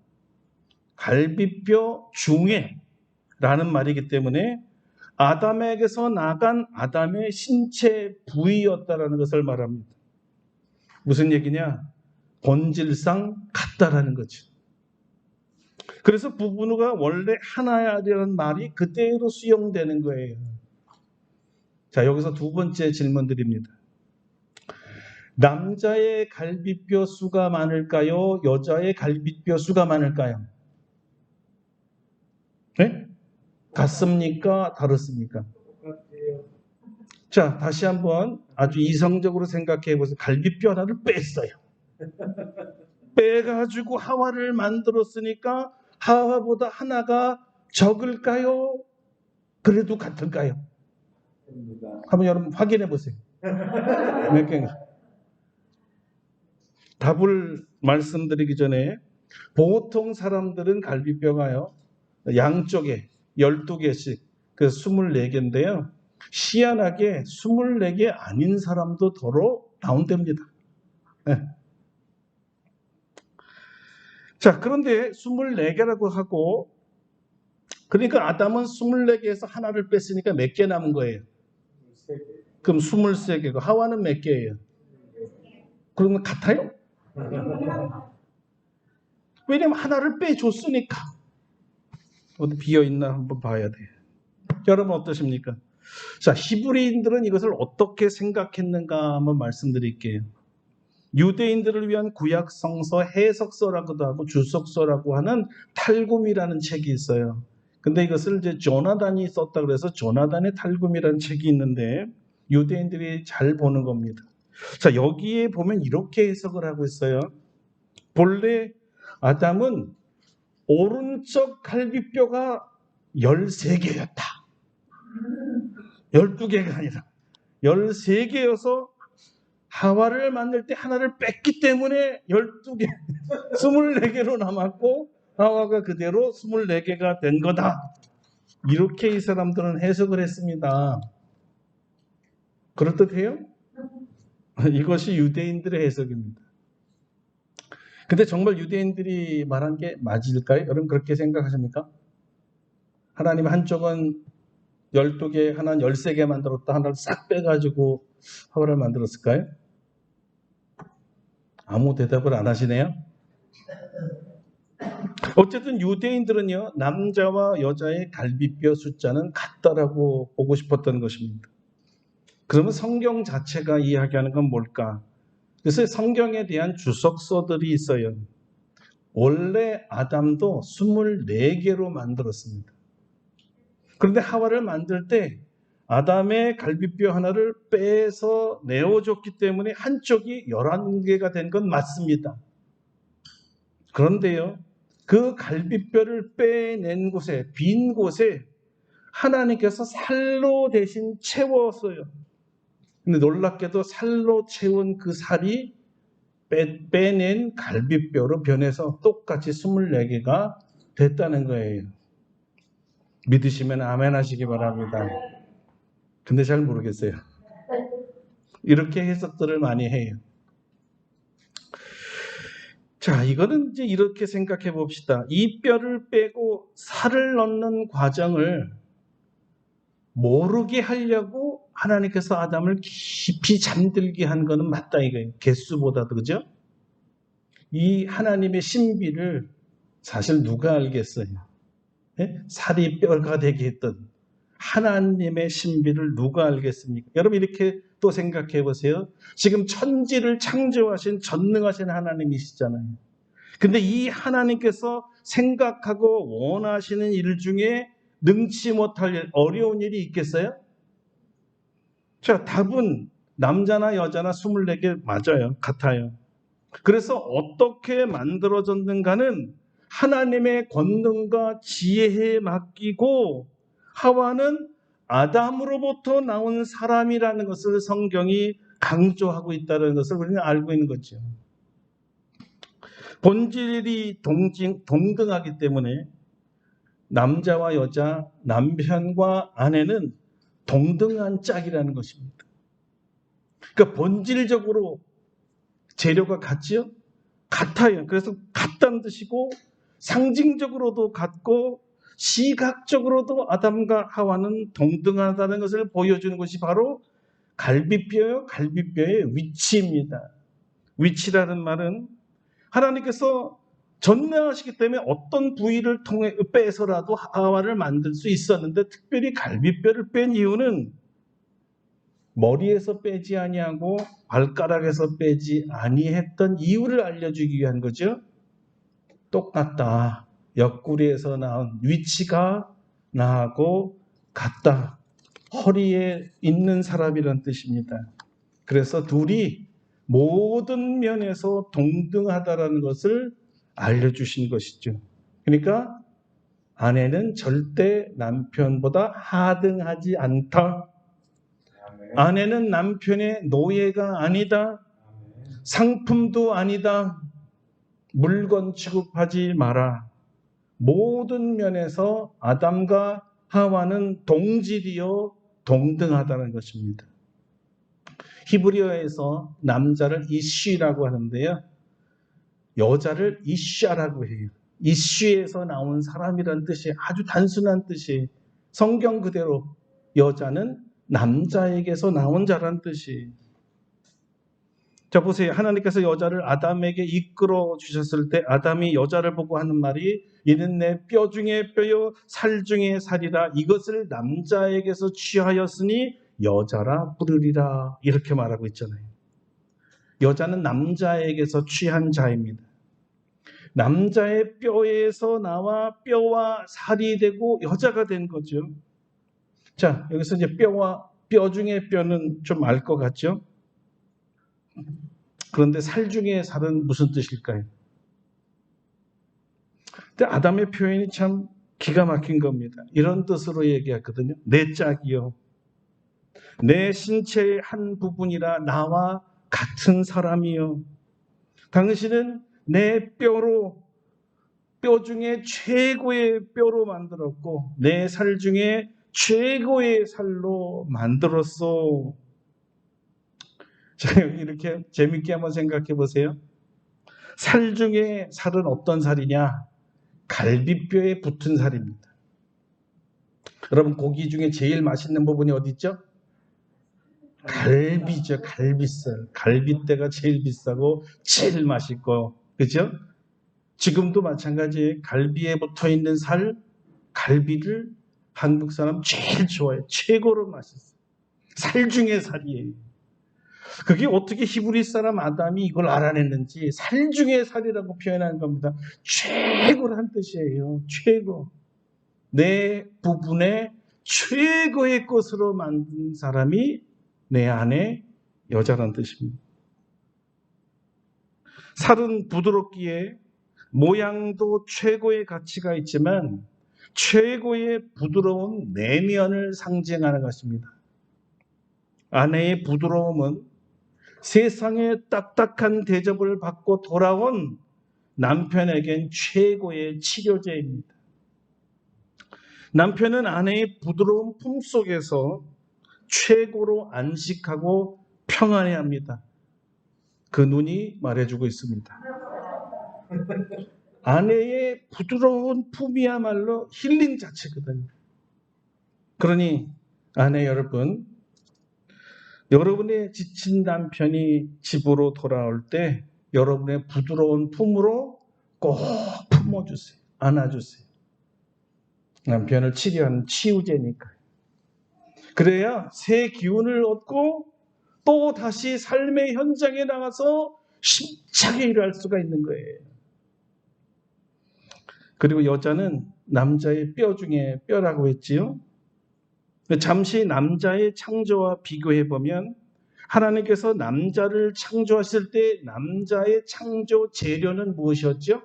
갈빗뼈 중에라는 말이기 때문에 아담에게서 나간 아담의 신체 부위였다라는 것을 말합니다. 무슨 얘기냐? 본질상 같다라는 거죠. 그래서 부부가 원래 하나야라는 말이 그대로 수용되는 거예요. 자, 여기서 두 번째 질문 드립니다. 남자의 갈빗뼈 수가 많을까요? 여자의 갈빗뼈 수가 많을까요? 네? 같습니까? 다릅니까? 자, 다시 한번 아주 이성적으로 생각해 보세요. 갈빗뼈 하나를 뺐어요. 빼가지고 하와를 만들었으니까 하와보다 하나가 적을까요? 그래도 같을까요? 한번 여러분 확인해 보세요. 몇 개인가? 답을 말씀드리기 전에 보통 사람들은 갈비뼈가요, 양쪽에 12개씩, 그 24개인데요. 희한하게 24개 아닌 사람도 더러 나온답니다. 네. 자, 그런데 24개라고 하고, 그러니까 아담은 24개에서 하나를 뺐으니까 몇 개 남은 거예요? 그럼 23개고, 하와는 몇 개예요? 그러면 같아요? 왜냐면 하나를 빼줬으니까. 어디 비어있나 한번 봐야 돼요. 여러분 어떠십니까? 자, 히브리인들은 이것을 어떻게 생각했는가 한번 말씀드릴게요. 유대인들을 위한 구약 성서 해석서라고도 하고 주석서라고 하는 탈굼이라는 책이 있어요. 근데 이것을 이제 조나단이 썼다 그래서 조나단의 탈굼이라는 책이 있는데 유대인들이 잘 보는 겁니다. 자, 여기에 보면 이렇게 해석을 하고 있어요. 본래 아담은 오른쪽 갈비뼈가 13개였다. 12개가 아니라 13개여서 하와를 만들 때 하나를 뺐기 때문에 12개, 24개로 남았고 하와가 그대로 24개가 된 거다. 이렇게 이 사람들은 해석을 했습니다. 그럴듯해요? 이것이 유대인들의 해석입니다. 근데 정말 유대인들이 말한 게 맞을까요? 여러분 그렇게 생각하십니까? 하나님 한쪽은 12개, 하나는 13개 만들었다. 하나를 싹 빼가지고 하와를 만들었을까요? 아무 대답을 안 하시네요. 어쨌든 유대인들은요, 남자와 여자의 갈비뼈 숫자는 같다라고 보고 싶었던 것입니다. 그러면 성경 자체가 이야기하는 건 뭘까? 그래서 성경에 대한 주석서들이 있어요. 원래 아담도 24개로 만들었습니다. 그런데 하와를 만들 때 아담의 갈비뼈 하나를 빼서 내어줬기 때문에 한쪽이 11개가 된 건 맞습니다. 그런데요, 그 갈비뼈를 빼낸 곳에, 빈 곳에 하나님께서 살로 대신 채웠어요. 근데 놀랍게도 살로 채운 그 살이 빼낸 갈비뼈로 변해서 똑같이 24개가 됐다는 거예요. 믿으시면 아멘 하시기 바랍니다. 근데 잘 모르겠어요. 이렇게 해석들을 많이 해요. 자, 이거는 이제 이렇게 생각해 봅시다. 이 뼈를 빼고 살을 넣는 과정을 모르게 하려고 하나님께서 아담을 깊이 잠들게 한 거는 맞다 이거예요. 개수보다도, 그죠? 이 하나님의 신비를 사실 누가 알겠어요? 예? 살이 뼈가 되게 했던 하나님의 신비를 누가 알겠습니까? 여러분 이렇게 또 생각해 보세요. 지금 천지를 창조하신 전능하신 하나님이시잖아요. 근데 이 하나님께서 생각하고 원하시는 일 중에 능치 못할 일, 어려운 일이 있겠어요? 자, 답은 남자나 여자나 24개 맞아요. 같아요. 그래서 어떻게 만들어졌는가는 하나님의 권능과 지혜에 맡기고 하와는 아담으로부터 나온 사람이라는 것을 성경이 강조하고 있다는 것을 우리는 알고 있는 거죠. 본질이 동등하기 때문에 남자와 여자, 남편과 아내는 동등한 짝이라는 것입니다. 그러니까 본질적으로 재료가 같지요? 같아요. 그래서 같다는 뜻이고 상징적으로도 같고 시각적으로도 아담과 하와는 동등하다는 것을 보여주는 것이 바로 갈비뼈요. 갈비뼈의 위치입니다. 위치라는 말은 하나님께서 전능하시기 때문에 어떤 부위를 통해 빼서라도 하와를 만들 수 있었는데 특별히 갈비뼈를 뺀 이유는 머리에서 빼지 아니하고 발가락에서 빼지 아니했던 이유를 알려주기 위한 거죠. 똑같다. 옆구리에서 나온 위치가 나하고 같다. 허리에 있는 사람이란 뜻입니다. 그래서 둘이 모든 면에서 동등하다라는 것을 알려주신 것이죠. 그러니까 아내는 절대 남편보다 하등하지 않다. 아내는 남편의 노예가 아니다. 상품도 아니다. 물건 취급하지 마라. 모든 면에서 아담과 하와는 동질이요 동등하다는 것입니다. 히브리어에서 남자를 이쉬라고 하는데요. 여자를 이샤라고 해요. 이쉬에서 나온 사람이라는 뜻이 아주 단순한 뜻이 성경 그대로 여자는 남자에게서 나온 자라는 뜻이. 자 보세요. 하나님께서 여자를 아담에게 이끌어 주셨을 때 아담이 여자를 보고 하는 말이 이는 내 뼈 중에 뼈요 살 중에 살이라 이것을 남자에게서 취하였으니 여자라 부르리라 이렇게 말하고 있잖아요. 여자는 남자에게서 취한 자입니다. 남자의 뼈에서 나와 뼈와 살이 되고 여자가 된 거죠. 자 여기서 이제 뼈 중에 뼈는 좀 알 것 같죠? 그런데 살 중에 살은 무슨 뜻일까요? 근데 아담의 표현이 참 기가 막힌 겁니다. 이런 뜻으로 얘기하거든요. 내 짝이요. 내 신체의 한 부분이라 나와 같은 사람이요. 당신은 내 뼈로 뼈 중에 최고의 뼈로 만들었고 내 살 중에 최고의 살로 만들었어. 자, 여기 이렇게 재밌게 한번 생각해 보세요. 살 중에 살은 어떤 살이냐? 갈비뼈에 붙은 살입니다. 여러분, 고기 중에 제일 맛있는 부분이 어디 있죠? 갈비죠. 갈비살. 갈비뼈가 제일 비싸고 제일 맛있고, 그죠? 지금도 마찬가지예요. 갈비에 붙어 있는 살, 갈비를 한국 사람 제일 좋아해요. 최고로 맛있어요. 살 중에 살이에요. 그게 어떻게 히브리 사람 아담이 이걸 알아냈는지 살 중에 살이라고 표현하는 겁니다. 최고란 뜻이에요. 최고. 내 부분에 최고의 것으로 만든 사람이 내 안에 여자란 뜻입니다. 살은 부드럽기에 모양도 최고의 가치가 있지만 최고의 부드러운 내면을 상징하는 것입니다. 아내의 부드러움은 세상의 딱딱한 대접을 받고 돌아온 남편에겐 최고의 치료제입니다. 남편은 아내의 부드러운 품 속에서 최고로 안식하고 평안해야 합니다. 그 눈이 말해주고 있습니다. 아내의 부드러운 품이야말로 힐링 자체거든요. 그러니 아내 여러분, 여러분의 지친 남편이 집으로 돌아올 때 여러분의 부드러운 품으로 꼭 품어주세요. 안아주세요. 남편을 치료하는 치유제니까요. 그래야 새 기운을 얻고 또 다시 삶의 현장에 나가서 힘차게 일할 수가 있는 거예요. 그리고 여자는 남자의 뼈 중에 뼈라고 했지요. 잠시 남자의 창조와 비교해보면 하나님께서 남자를 창조하실 때 남자의 창조 재료는 무엇이었죠?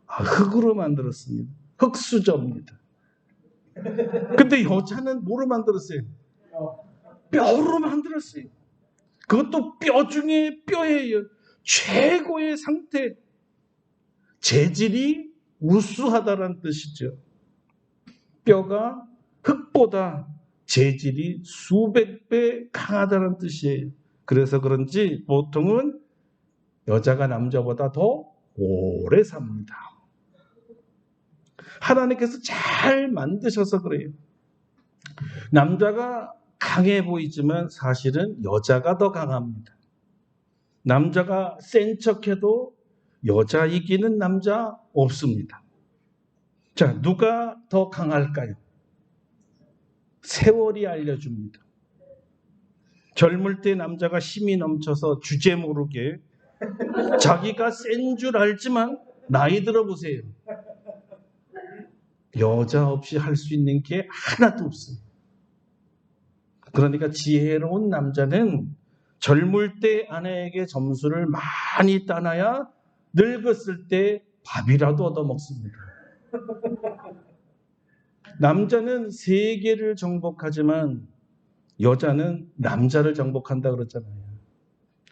흙으로 만들었습니다. 흙수저입니다. 근데 여자는 뭐로 만들었어요? 뼈로 만들었어요. 그것도 뼈 중에 뼈예요. 최고의 상태. 재질이 우수하다는 뜻이죠. 뼈가 흙보다 재질이 수백 배 강하다는 뜻이에요. 그래서 그런지 보통은 여자가 남자보다 더 오래 삽니다. 하나님께서 잘 만드셔서 그래요. 남자가 강해 보이지만 사실은 여자가 더 강합니다. 남자가 센 척해도 여자 이기는 남자 없습니다. 자, 누가 더 강할까요? 세월이 알려줍니다. 젊을 때 남자가 힘이 넘쳐서 주제 모르게 자기가 센 줄 알지만 나이 들어보세요. 여자 없이 할 수 있는 게 하나도 없어요. 그러니까 지혜로운 남자는 젊을 때 아내에게 점수를 많이 따놔야 늙었을 때 밥이라도 얻어먹습니다. 남자는 세계를 정복하지만 여자는 남자를 정복한다 그랬잖아요.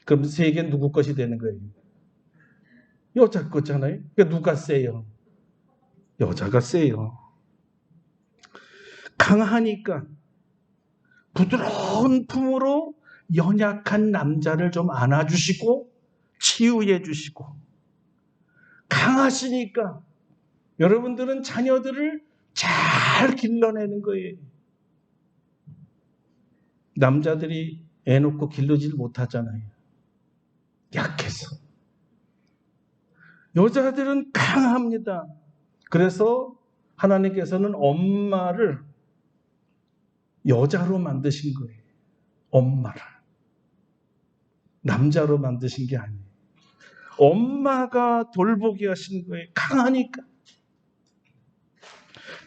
그럼 세계는 누구 것이 되는 거예요? 여자 거잖아요. 그러니까 누가 세요? 여자가 세요. 강하니까 부드러운 품으로 연약한 남자를 좀 안아주시고 치유해 주시고, 강하시니까 여러분들은 자녀들을 잘 길러내는 거예요. 남자들이 애 놓고 길르질 못하잖아요. 약해서. 여자들은 강합니다. 그래서 하나님께서는 엄마를 여자로 만드신 거예요. 엄마를. 남자로 만드신 게 아니에요. 엄마가 돌보게 하신 거예요. 강하니까.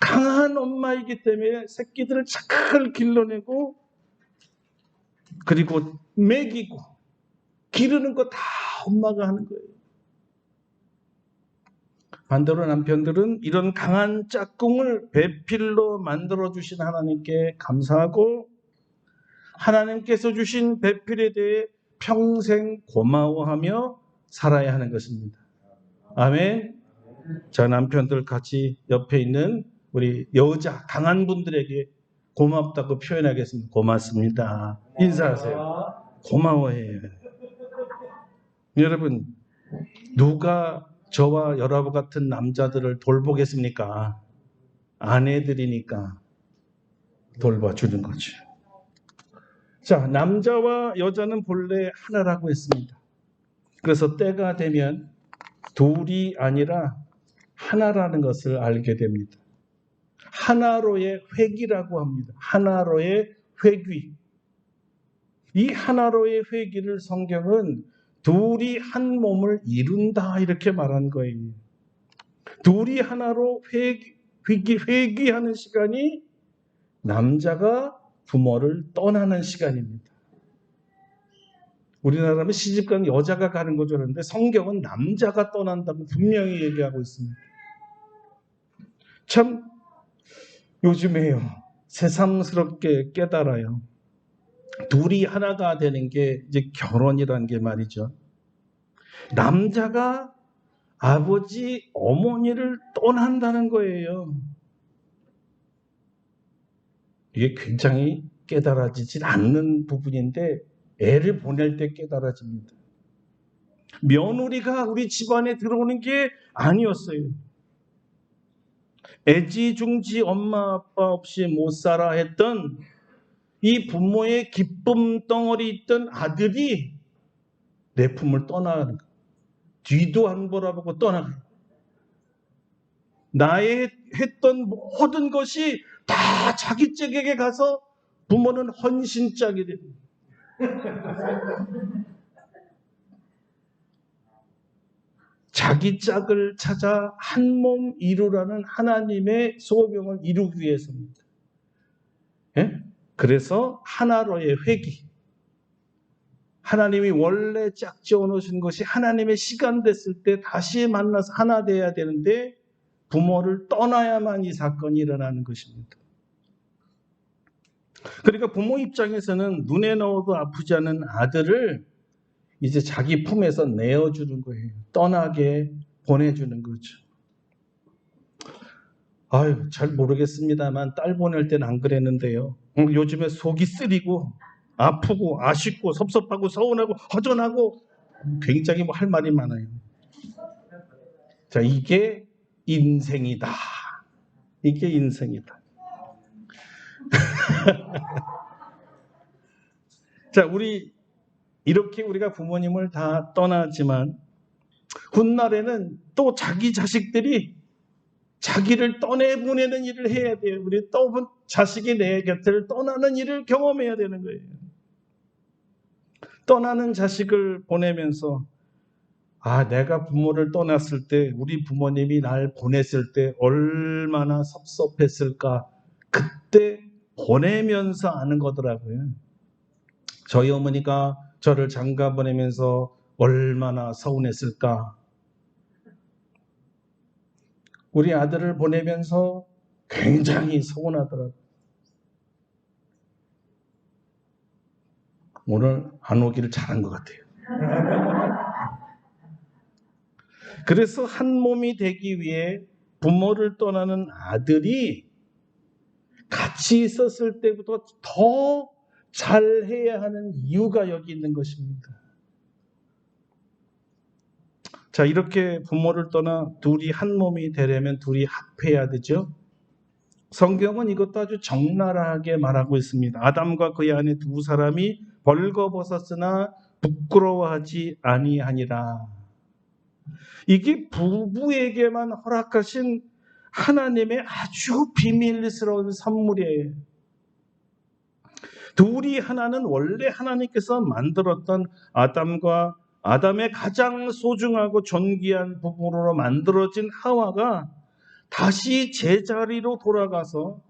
강한 엄마이기 때문에 새끼들을 잘 길러내고 그리고 먹이고 기르는 거 다 엄마가 하는 거예요. 반대로 남편들은 이런 강한 짝꿍을 배필로 만들어주신 하나님께 감사하고 하나님께서 주신 배필에 대해 평생 고마워하며 살아야 하는 것입니다. 아멘. 자, 남편들 같이 옆에 있는 우리 여자 강한 분들에게 고맙다고 표현하겠습니다. 고맙습니다. 인사하세요. 고마워해요. 여러분, 누가 저와 여러분 같은 남자들을 돌보겠습니까? 아내들이니까 돌봐주는 거죠. 자, 남자와 여자는 본래 하나라고 했습니다. 그래서 때가 되면 둘이 아니라 하나라는 것을 알게 됩니다. 하나로의 회귀라고 합니다. 하나로의 회귀. 이 하나로의 회귀를 성경은 둘이 한 몸을 이룬다 이렇게 말한 거예요. 둘이 하나로 회귀하는 시간이 남자가 부모를 떠나는 시간입니다. 우리나라는 시집가는 여자가 가는 거죠. 그런데 성경은 남자가 떠난다고 분명히 얘기하고 있습니다. 참 요즘에요. 새삼스럽게 깨달아요. 둘이 하나가 되는 게 이제 결혼이라는 게 말이죠. 남자가 아버지, 어머니를 떠난다는 거예요. 이게 굉장히 깨달아지질 않는 부분인데 애를 보낼 때 깨달아집니다. 며느리가 우리 집안에 들어오는 게 아니었어요. 애지중지 엄마 아빠 없이 못 살아 했던 이 부모의 기쁨 덩어리 있던 아들이 내 품을 떠나가는 거예요. 뒤도 안 돌아보고 떠나가요. 나의 했던 모든 것이 다 자기 짝에게 가서 부모는 헌신짝이 됩니다. 자기 짝을 찾아 한 몸 이루라는 하나님의 소명을 이루기 위해서입니다. 예? 그래서 하나로의 회귀. 하나님이 원래 짝지어 놓으신 것이 하나님의 시간 됐을 때 다시 만나서 하나 돼야 되는데 부모를 떠나야만 이 사건이 일어나는 것입니다. 그러니까 부모 입장에서는 눈에 넣어도 아프지 않은 아들을 이제 자기 품에서 내어주는 거예요. 떠나게 보내주는 거죠. 아유, 잘 모르겠습니다만 딸 보낼 때는 안 그랬는데요. 요즘에 속이 쓰리고 아프고 아쉽고 섭섭하고 서운하고 허전하고 굉장히 할 말이 많아요. 자, 이게 인생이다. 이게 인생이다. 자, 이렇게 우리가 부모님을 다 떠나지만 훗날에는 또 자기 자식들이 자기를 떠내보내는 일을 해야 돼요. 우리 또 자식이 내 곁을 떠나는 일을 경험해야 되는 거예요. 떠나는 자식을 보내면서 내가 부모를 떠났을 때 우리 부모님이 날 보냈을 때 얼마나 섭섭했을까. 그때 보내면서 아는 거더라고요. 저희 어머니가 저를 장가 보내면서 얼마나 서운했을까. 우리 아들을 보내면서 굉장히 서운하더라고요. 오늘 안 오기를 잘한 것 같아요. 그래서 한 몸이 되기 위해 부모를 떠나는 아들이 같이 있었을 때보다 더 잘해야 하는 이유가 여기 있는 것입니다. 자, 이렇게 부모를 떠나 둘이 한 몸이 되려면 둘이 합해야 되죠. 성경은 이것도 아주 적나라하게 말하고 있습니다. 아담과 그의 아내 두 사람이 벌거벗었으나 부끄러워하지 아니하니라. 이게 부부에게만 허락하신 하나님의 아주 비밀스러운 선물이에요. 둘이 하나는 원래 하나님께서 만들었던 아담의 가장 소중하고 존귀한 부부로 만들어진 하와가 다시 제자리로 돌아가서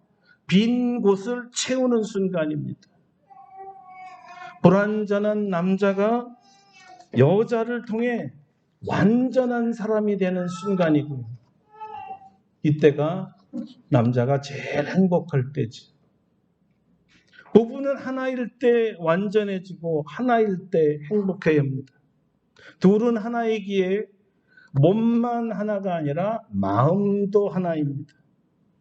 빈 곳을 채우는 순간입니다. 불완전한 남자가 여자를 통해 완전한 사람이 되는 순간이고요. 이때가 남자가 제일 행복할 때지. 부부는 하나일 때 완전해지고 하나일 때 행복해야 합니다. 둘은 하나이기에 몸만 하나가 아니라 마음도 하나입니다.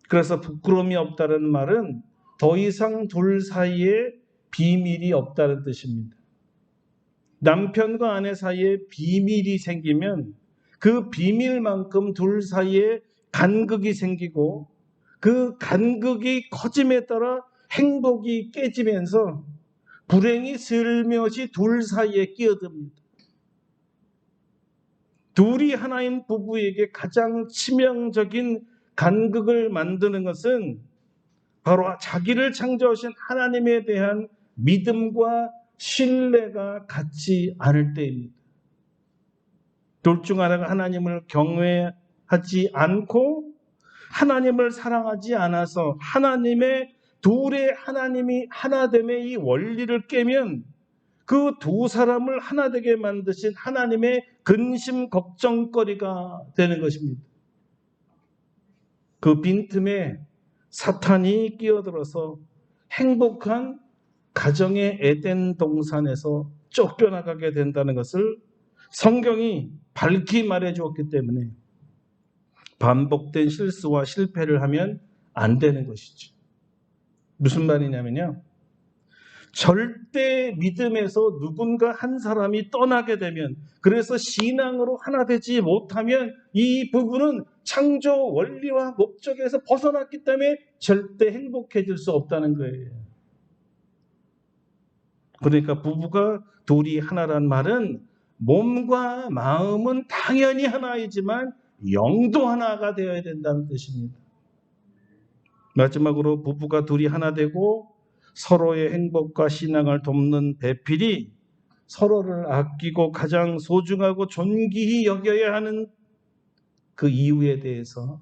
그래서 부끄러움이 없다는 말은 더 이상 둘 사이에 비밀이 없다는 뜻입니다. 남편과 아내 사이에 비밀이 생기면 그 비밀만큼 둘 사이에 간극이 생기고 그 간극이 커짐에 따라 행복이 깨지면서 불행이 슬며시 둘 사이에 끼어듭니다. 둘이 하나인 부부에게 가장 치명적인 간극을 만드는 것은 바로 자기를 창조하신 하나님에 대한 믿음과 신뢰가 같지 않을 때입니다. 둘 중 하나가 하나님을 경외하지 않고 하나님을 사랑하지 않아서 둘의 하나님이 하나됨의 이 원리를 깨면 그 두 사람을 하나 되게 만드신 하나님의 근심 걱정거리가 되는 것입니다. 그 빈틈에 사탄이 끼어들어서 행복한 가정의 에덴 동산에서 쫓겨나가게 된다는 것을 성경이 밝히 말해 주었기 때문에 반복된 실수와 실패를 하면 안 되는 것이죠. 무슨 말이냐면요. 절대 믿음에서 누군가 한 사람이 떠나게 되면, 그래서 신앙으로 하나 되지 못하면 이 부부는 창조 원리와 목적에서 벗어났기 때문에 절대 행복해질 수 없다는 거예요. 그러니까 부부가 둘이 하나란 말은 몸과 마음은 당연히 하나이지만 영도 하나가 되어야 된다는 뜻입니다. 마지막으로 부부가 둘이 하나 되고 서로의 행복과 신앙을 돕는 배필이 서로를 아끼고 가장 소중하고 존귀히 여겨야 하는 그 이유에 대해서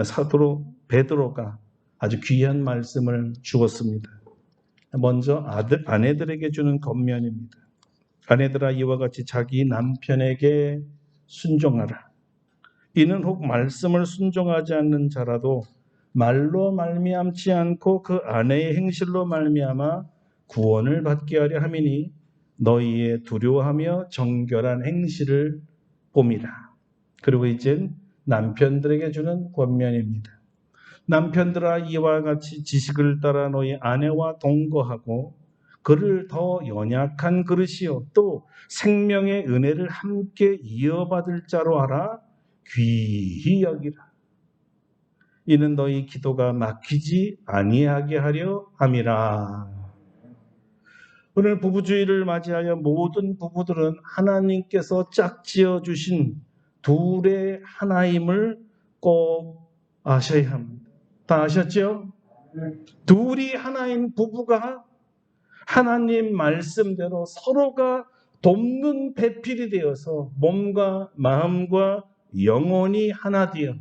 사도 베드로가 아주 귀한 말씀을 주었습니다. 먼저 아내들에게 주는 권면입니다. 아내들아, 이와 같이 자기 남편에게 순종하라. 이는 혹 말씀을 순종하지 않는 자라도 말로 말미암지 않고 그 아내의 행실로 말미암아 구원을 받게 하려 함이니 너희의 두려워하며 정결한 행실을 봄이라. 그리고 이젠 남편들에게 주는 권면입니다. 남편들아, 이와 같이 지식을 따라 너희 아내와 동거하고 그를 더 연약한 그릇이요 또 생명의 은혜를 함께 이어받을 자로 알아 귀히 여기라. 이는 너희 기도가 막히지 아니하게 하려 함이라. 오늘 부부주의를 맞이하여 모든 부부들은 하나님께서 짝지어 주신 둘의 하나임을 꼭 아셔야 합니다. 다 아셨죠? 둘이 하나인 부부가 하나님 말씀대로 서로가 돕는 배필이 되어서 몸과 마음과 영혼이 하나 되어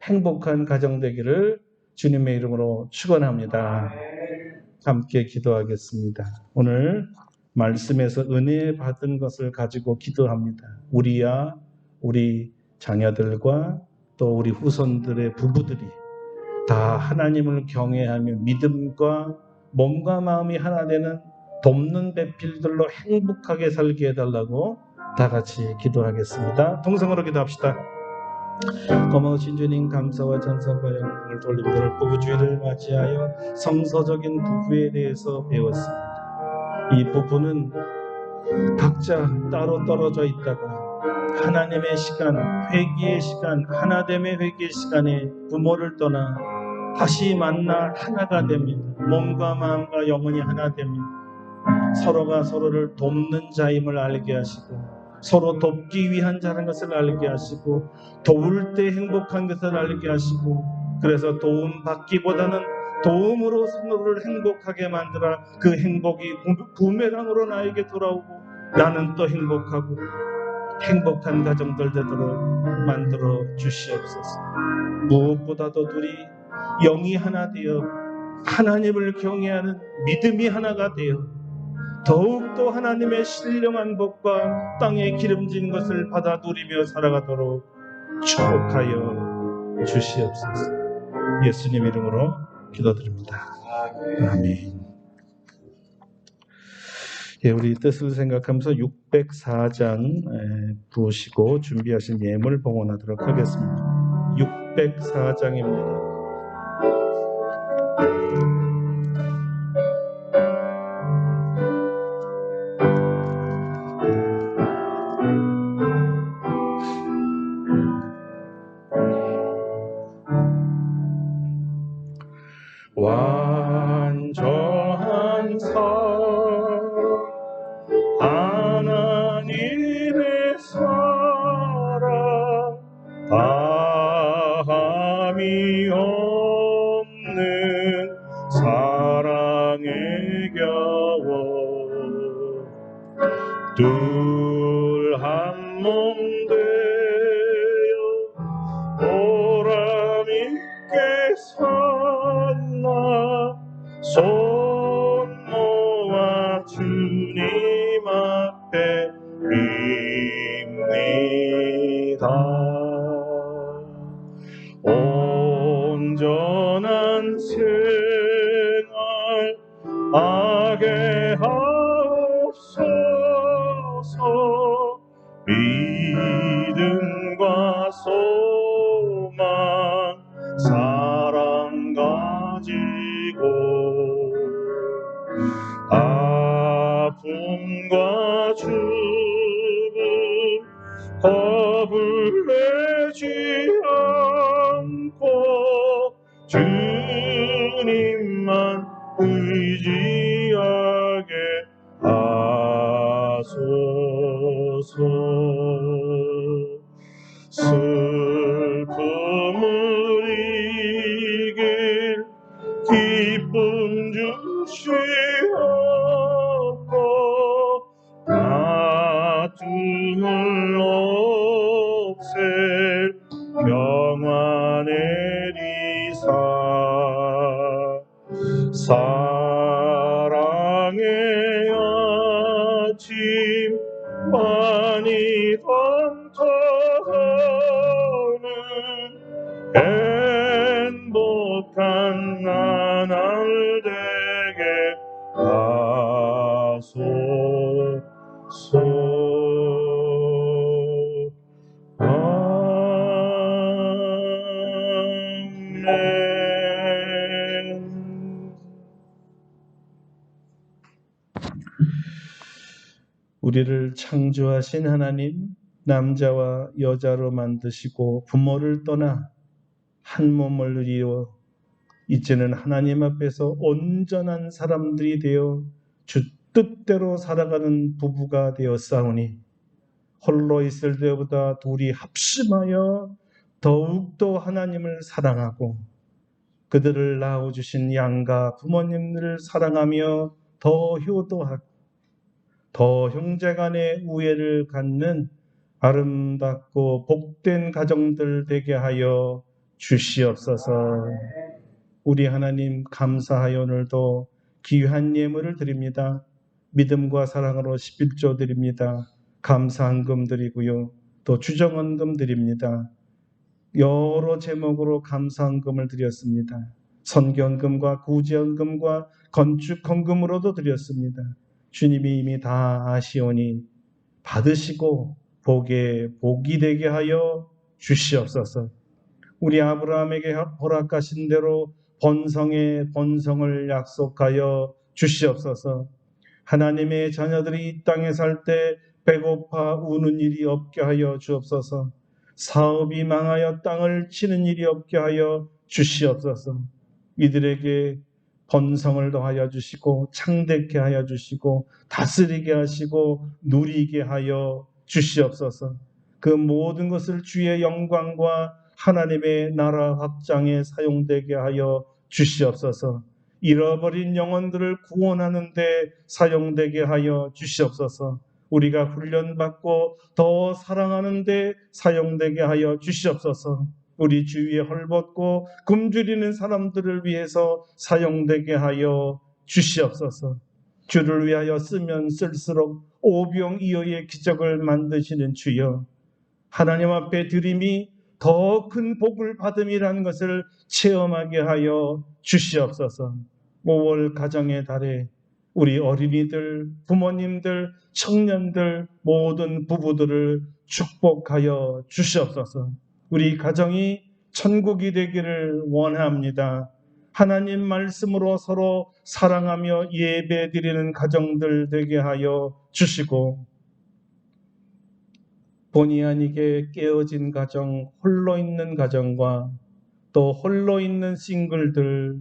행복한 가정 되기를 주님의 이름으로 축원합니다. 함께 기도하겠습니다. 오늘 말씀에서 은혜 받은 것을 가지고 기도합니다. 우리야 우리 자녀들과 또 우리 후손들의 부부들이 다 하나님을 경외하며 믿음과 몸과 마음이 하나 되는 돕는 배필들로 행복하게 살게 해달라고 다 같이 기도하겠습니다. 동성으로 기도합시다. 고마우신 주님, 감사와 찬송과 영광을 돌리며 오늘 부부주의를 맞이하여 성서적인 부부에 대해서 배웠습니다. 이 부부는 각자 따로 떨어져 있다가 하나님의 시간, 회개의 시간, 하나됨의 회개의 시간에 부모를 떠나 다시 만나 하나가 됩니다. 몸과 마음과 영혼이 하나 됩니다. 서로가 서로를 돕는 자임을 알게 하시고 서로 돕기 위한 자라는 것을 알게 하시고 도울 때 행복한 것을 알게 하시고 그래서 도움 받기보다는 도움으로 서로를 행복하게 만들어 그 행복이 부메랑으로 나에게 돌아오고 나는 또 행복하고 행복한 가정들 되도록 만들어 주시옵소서. 무엇보다도 둘이 영이 하나 되어 하나님을 경외하는 믿음이 하나가 되어 더욱더 하나님의 신령한 복과 땅에 기름진 것을 받아 누리며 살아가도록 축복하여 주시옵소서. 예수님 이름으로 기도드립니다. 아멘. 우리 뜻을 생각하면서 604장 부으시고 준비하신 예물 봉헌하도록 하겠습니다. 604장입니다. 완전한 사랑 하나님의 사랑 다함이 없는 사랑에 겨워 둘 한 몸 되어 보람있게 살라 손 모아 주님 앞에 빕니다. 온전한 생활 하게 하옵소서. 믿음과 소망 사랑 가지고 아픔과 죽음 겁을 내지 않고 주님만 의지하게 하소서. 슬픔을 이길 기쁨 주시옵고 다툼을 없앨 평화 내리사 사랑의 아침 많이 담터하는 행복한 나날 되게 하소서. 아멘. 우리를 창조하신 하나님, 남자와 여자로 만드시고 부모를 떠나 한 몸을 이루어 이제는 하나님 앞에서 온전한 사람들이 되어 주 뜻대로 살아가는 부부가 되었사오니 홀로 있을 때보다 둘이 합심하여 더욱더 하나님을 사랑하고 그들을 낳아주신 양가 부모님들을 사랑하며 더 효도하고 더 형제간의 우애를 갖는 아름답고 복된 가정들 되게 하여 주시옵소서. 우리 하나님 감사하여 오늘도 귀한 예물을 드립니다. 믿음과 사랑으로 11조 드립니다. 감사헌금 드리고요. 또 주정헌금 드립니다. 여러 제목으로 감사헌금을 드렸습니다. 선교헌금과 구제헌금과 건축헌금으로도 드렸습니다. 주님이 이미 다 아시오니 받으시고 복에 복이 되게 하여 주시옵소서. 우리 아브라함에게 허락하신 대로 번성에 번성을 약속하여 주시옵소서. 하나님의 자녀들이 이 땅에 살 때 배고파 우는 일이 없게 하여 주옵소서. 사업이 망하여 땅을 치는 일이 없게 하여 주시옵소서. 이들에게 번성을 더하여 주시고 창대케 하여 주시고 다스리게 하시고 누리게 하여 주시옵소서. 그 모든 것을 주의 영광과 하나님의 나라 확장에 사용되게 하여 주시옵소서. 잃어버린 영혼들을 구원하는 데 사용되게 하여 주시옵소서. 우리가 훈련받고 더 사랑하는 데 사용되게 하여 주시옵소서. 우리 주위에 헐벗고 굶주리는 사람들을 위해서 사용되게 하여 주시옵소서. 주를 위하여 쓰면 쓸수록 오병이어의 기적을 만드시는 주여, 하나님 앞에 드림이 더 큰 복을 받음이라는 것을 체험하게 하여 주시옵소서. 5월 가정의 달에 우리 어린이들, 부모님들, 청년들, 모든 부부들을 축복하여 주시옵소서. 우리 가정이 천국이 되기를 원합니다. 하나님 말씀으로 서로 사랑하며 예배드리는 가정들 되게 하여 주시고, 본의 아니게 깨어진 가정, 홀로 있는 가정과 또 홀로 있는 싱글들,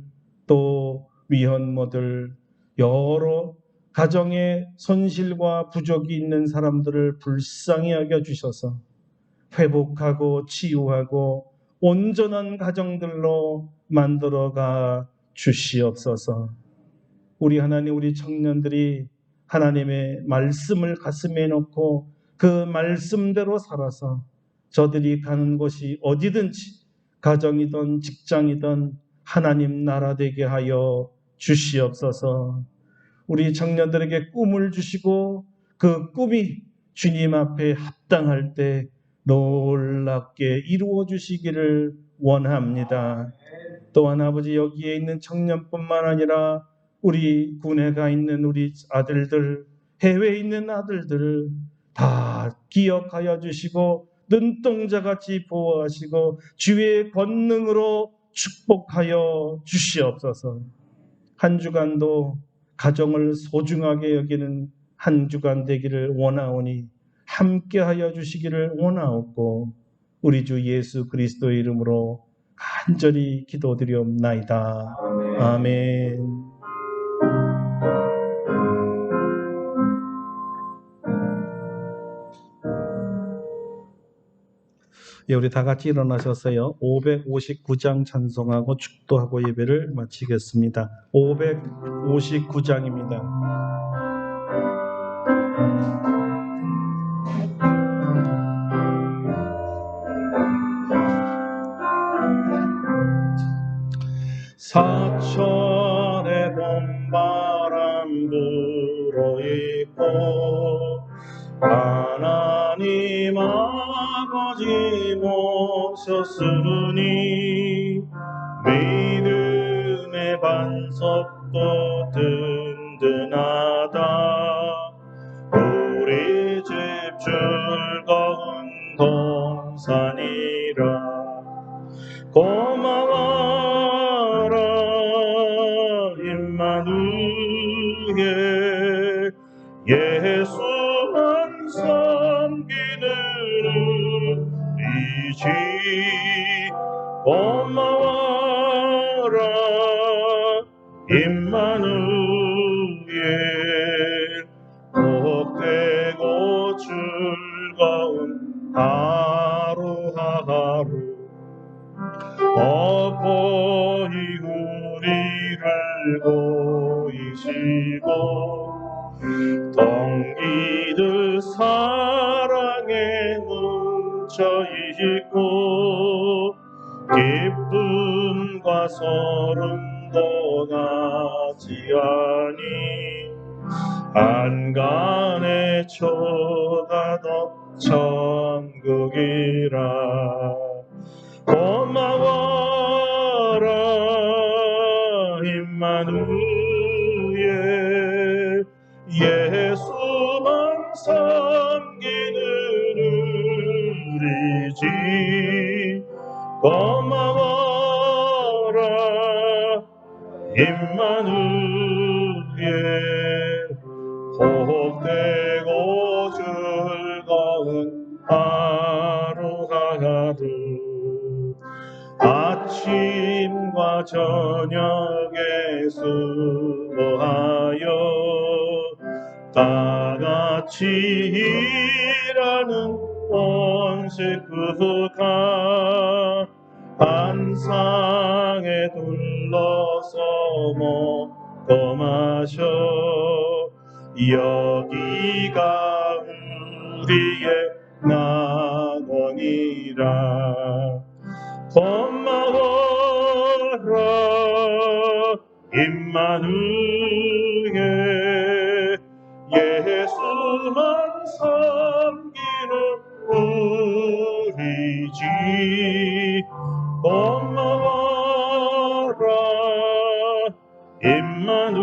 또 위혼모들, 여러 가정에 손실과 부족이 있는 사람들을 불쌍히 여겨주셔서 회복하고 치유하고 온전한 가정들로 만들어가 주시옵소서. 우리 하나님, 우리 청년들이 하나님의 말씀을 가슴에 놓고 그 말씀대로 살아서 저들이 가는 곳이 어디든지 가정이든 직장이든 하나님 나라 되게 하여 주시옵소서. 우리 청년들에게 꿈을 주시고 그 꿈이 주님 앞에 합당할 때 놀랍게 이루어 주시기를 원합니다. 또한 아버지, 여기에 있는 청년뿐만 아니라 우리 군에 가 있는 우리 아들들, 해외에 있는 아들들을 다 기억하여 주시고 눈동자같이 보호하시고 주의 권능으로 축복하여 주시옵소서. 한 주간도 가정을 소중하게 여기는 한 주간 되기를 원하오니 함께하여 주시기를 원하옵고, 우리 주 예수 그리스도의 이름으로 간절히 기도드리옵나이다. 아멘. 예, 우리 다 같이 일어나셔서요, 559장 찬송하고 축도하고 예배를 마치겠습니다. 559장입니다. 사천의 봄바람 불어있고 하나님 아버지 모셨으니 믿음의 반석도 든든하다. 우리 집 즐거운 동산이라. 고마워라 임마누엘, 예수만 섬기는 우리지. 고마워라 임마누엘, 복되고 즐거운 하루하루 어버이 우리를 보이시고 동기들 사랑에 뭉쳐있고 기쁨과 소름도 나지 아니 안간의 초가도 천국이라. 고마워라 임마누엘, 예수만 섬기는 우리지. 고마워라 임마누엘, 복되고 즐거운 하루하루. 아침과 저녁에 수고하여 다같이 일하는 온 식구가 한 상에 둘러서 먹고 마셔 여기가 우리의 낙원이라. 고마워라 임마누엘, 예수만 섬기는 우리지. 고마워라 임마누엘,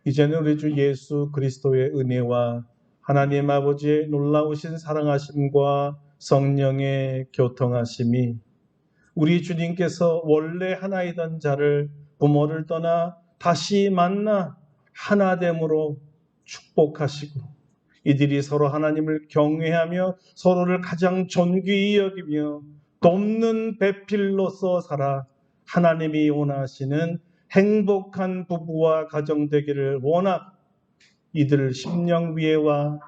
이제는 우리 주 예수 그리스도의 은혜와 하나님 아버지의 놀라우신 사랑하심과 성령의 교통하심이 우리 주님께서 원래 하나이던 자를 부모를 떠나 다시 만나 하나됨으로 축복하시고 이들이 서로 하나님을 경외하며 서로를 가장 존귀히 여기며 돕는 배필로서 살아 하나님이 원하시는 행복한 부부와 가정 되기를 원하 이들 심령 위에와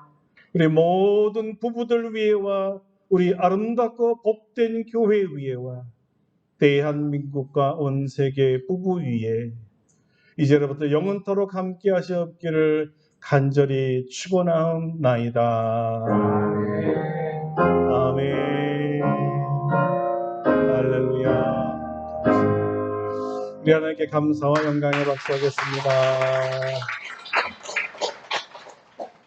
우리 모든 부부들 위에와 우리 아름답고 복된 교회 위에와 대한민국과 온 세계 부부 위에 이제로부터 영원토록 함께 하시옵기를 간절히 축원하옵나이다. 아멘. 할렐루야. 우리 하나님께 감사와 영광의 박수하겠습니다.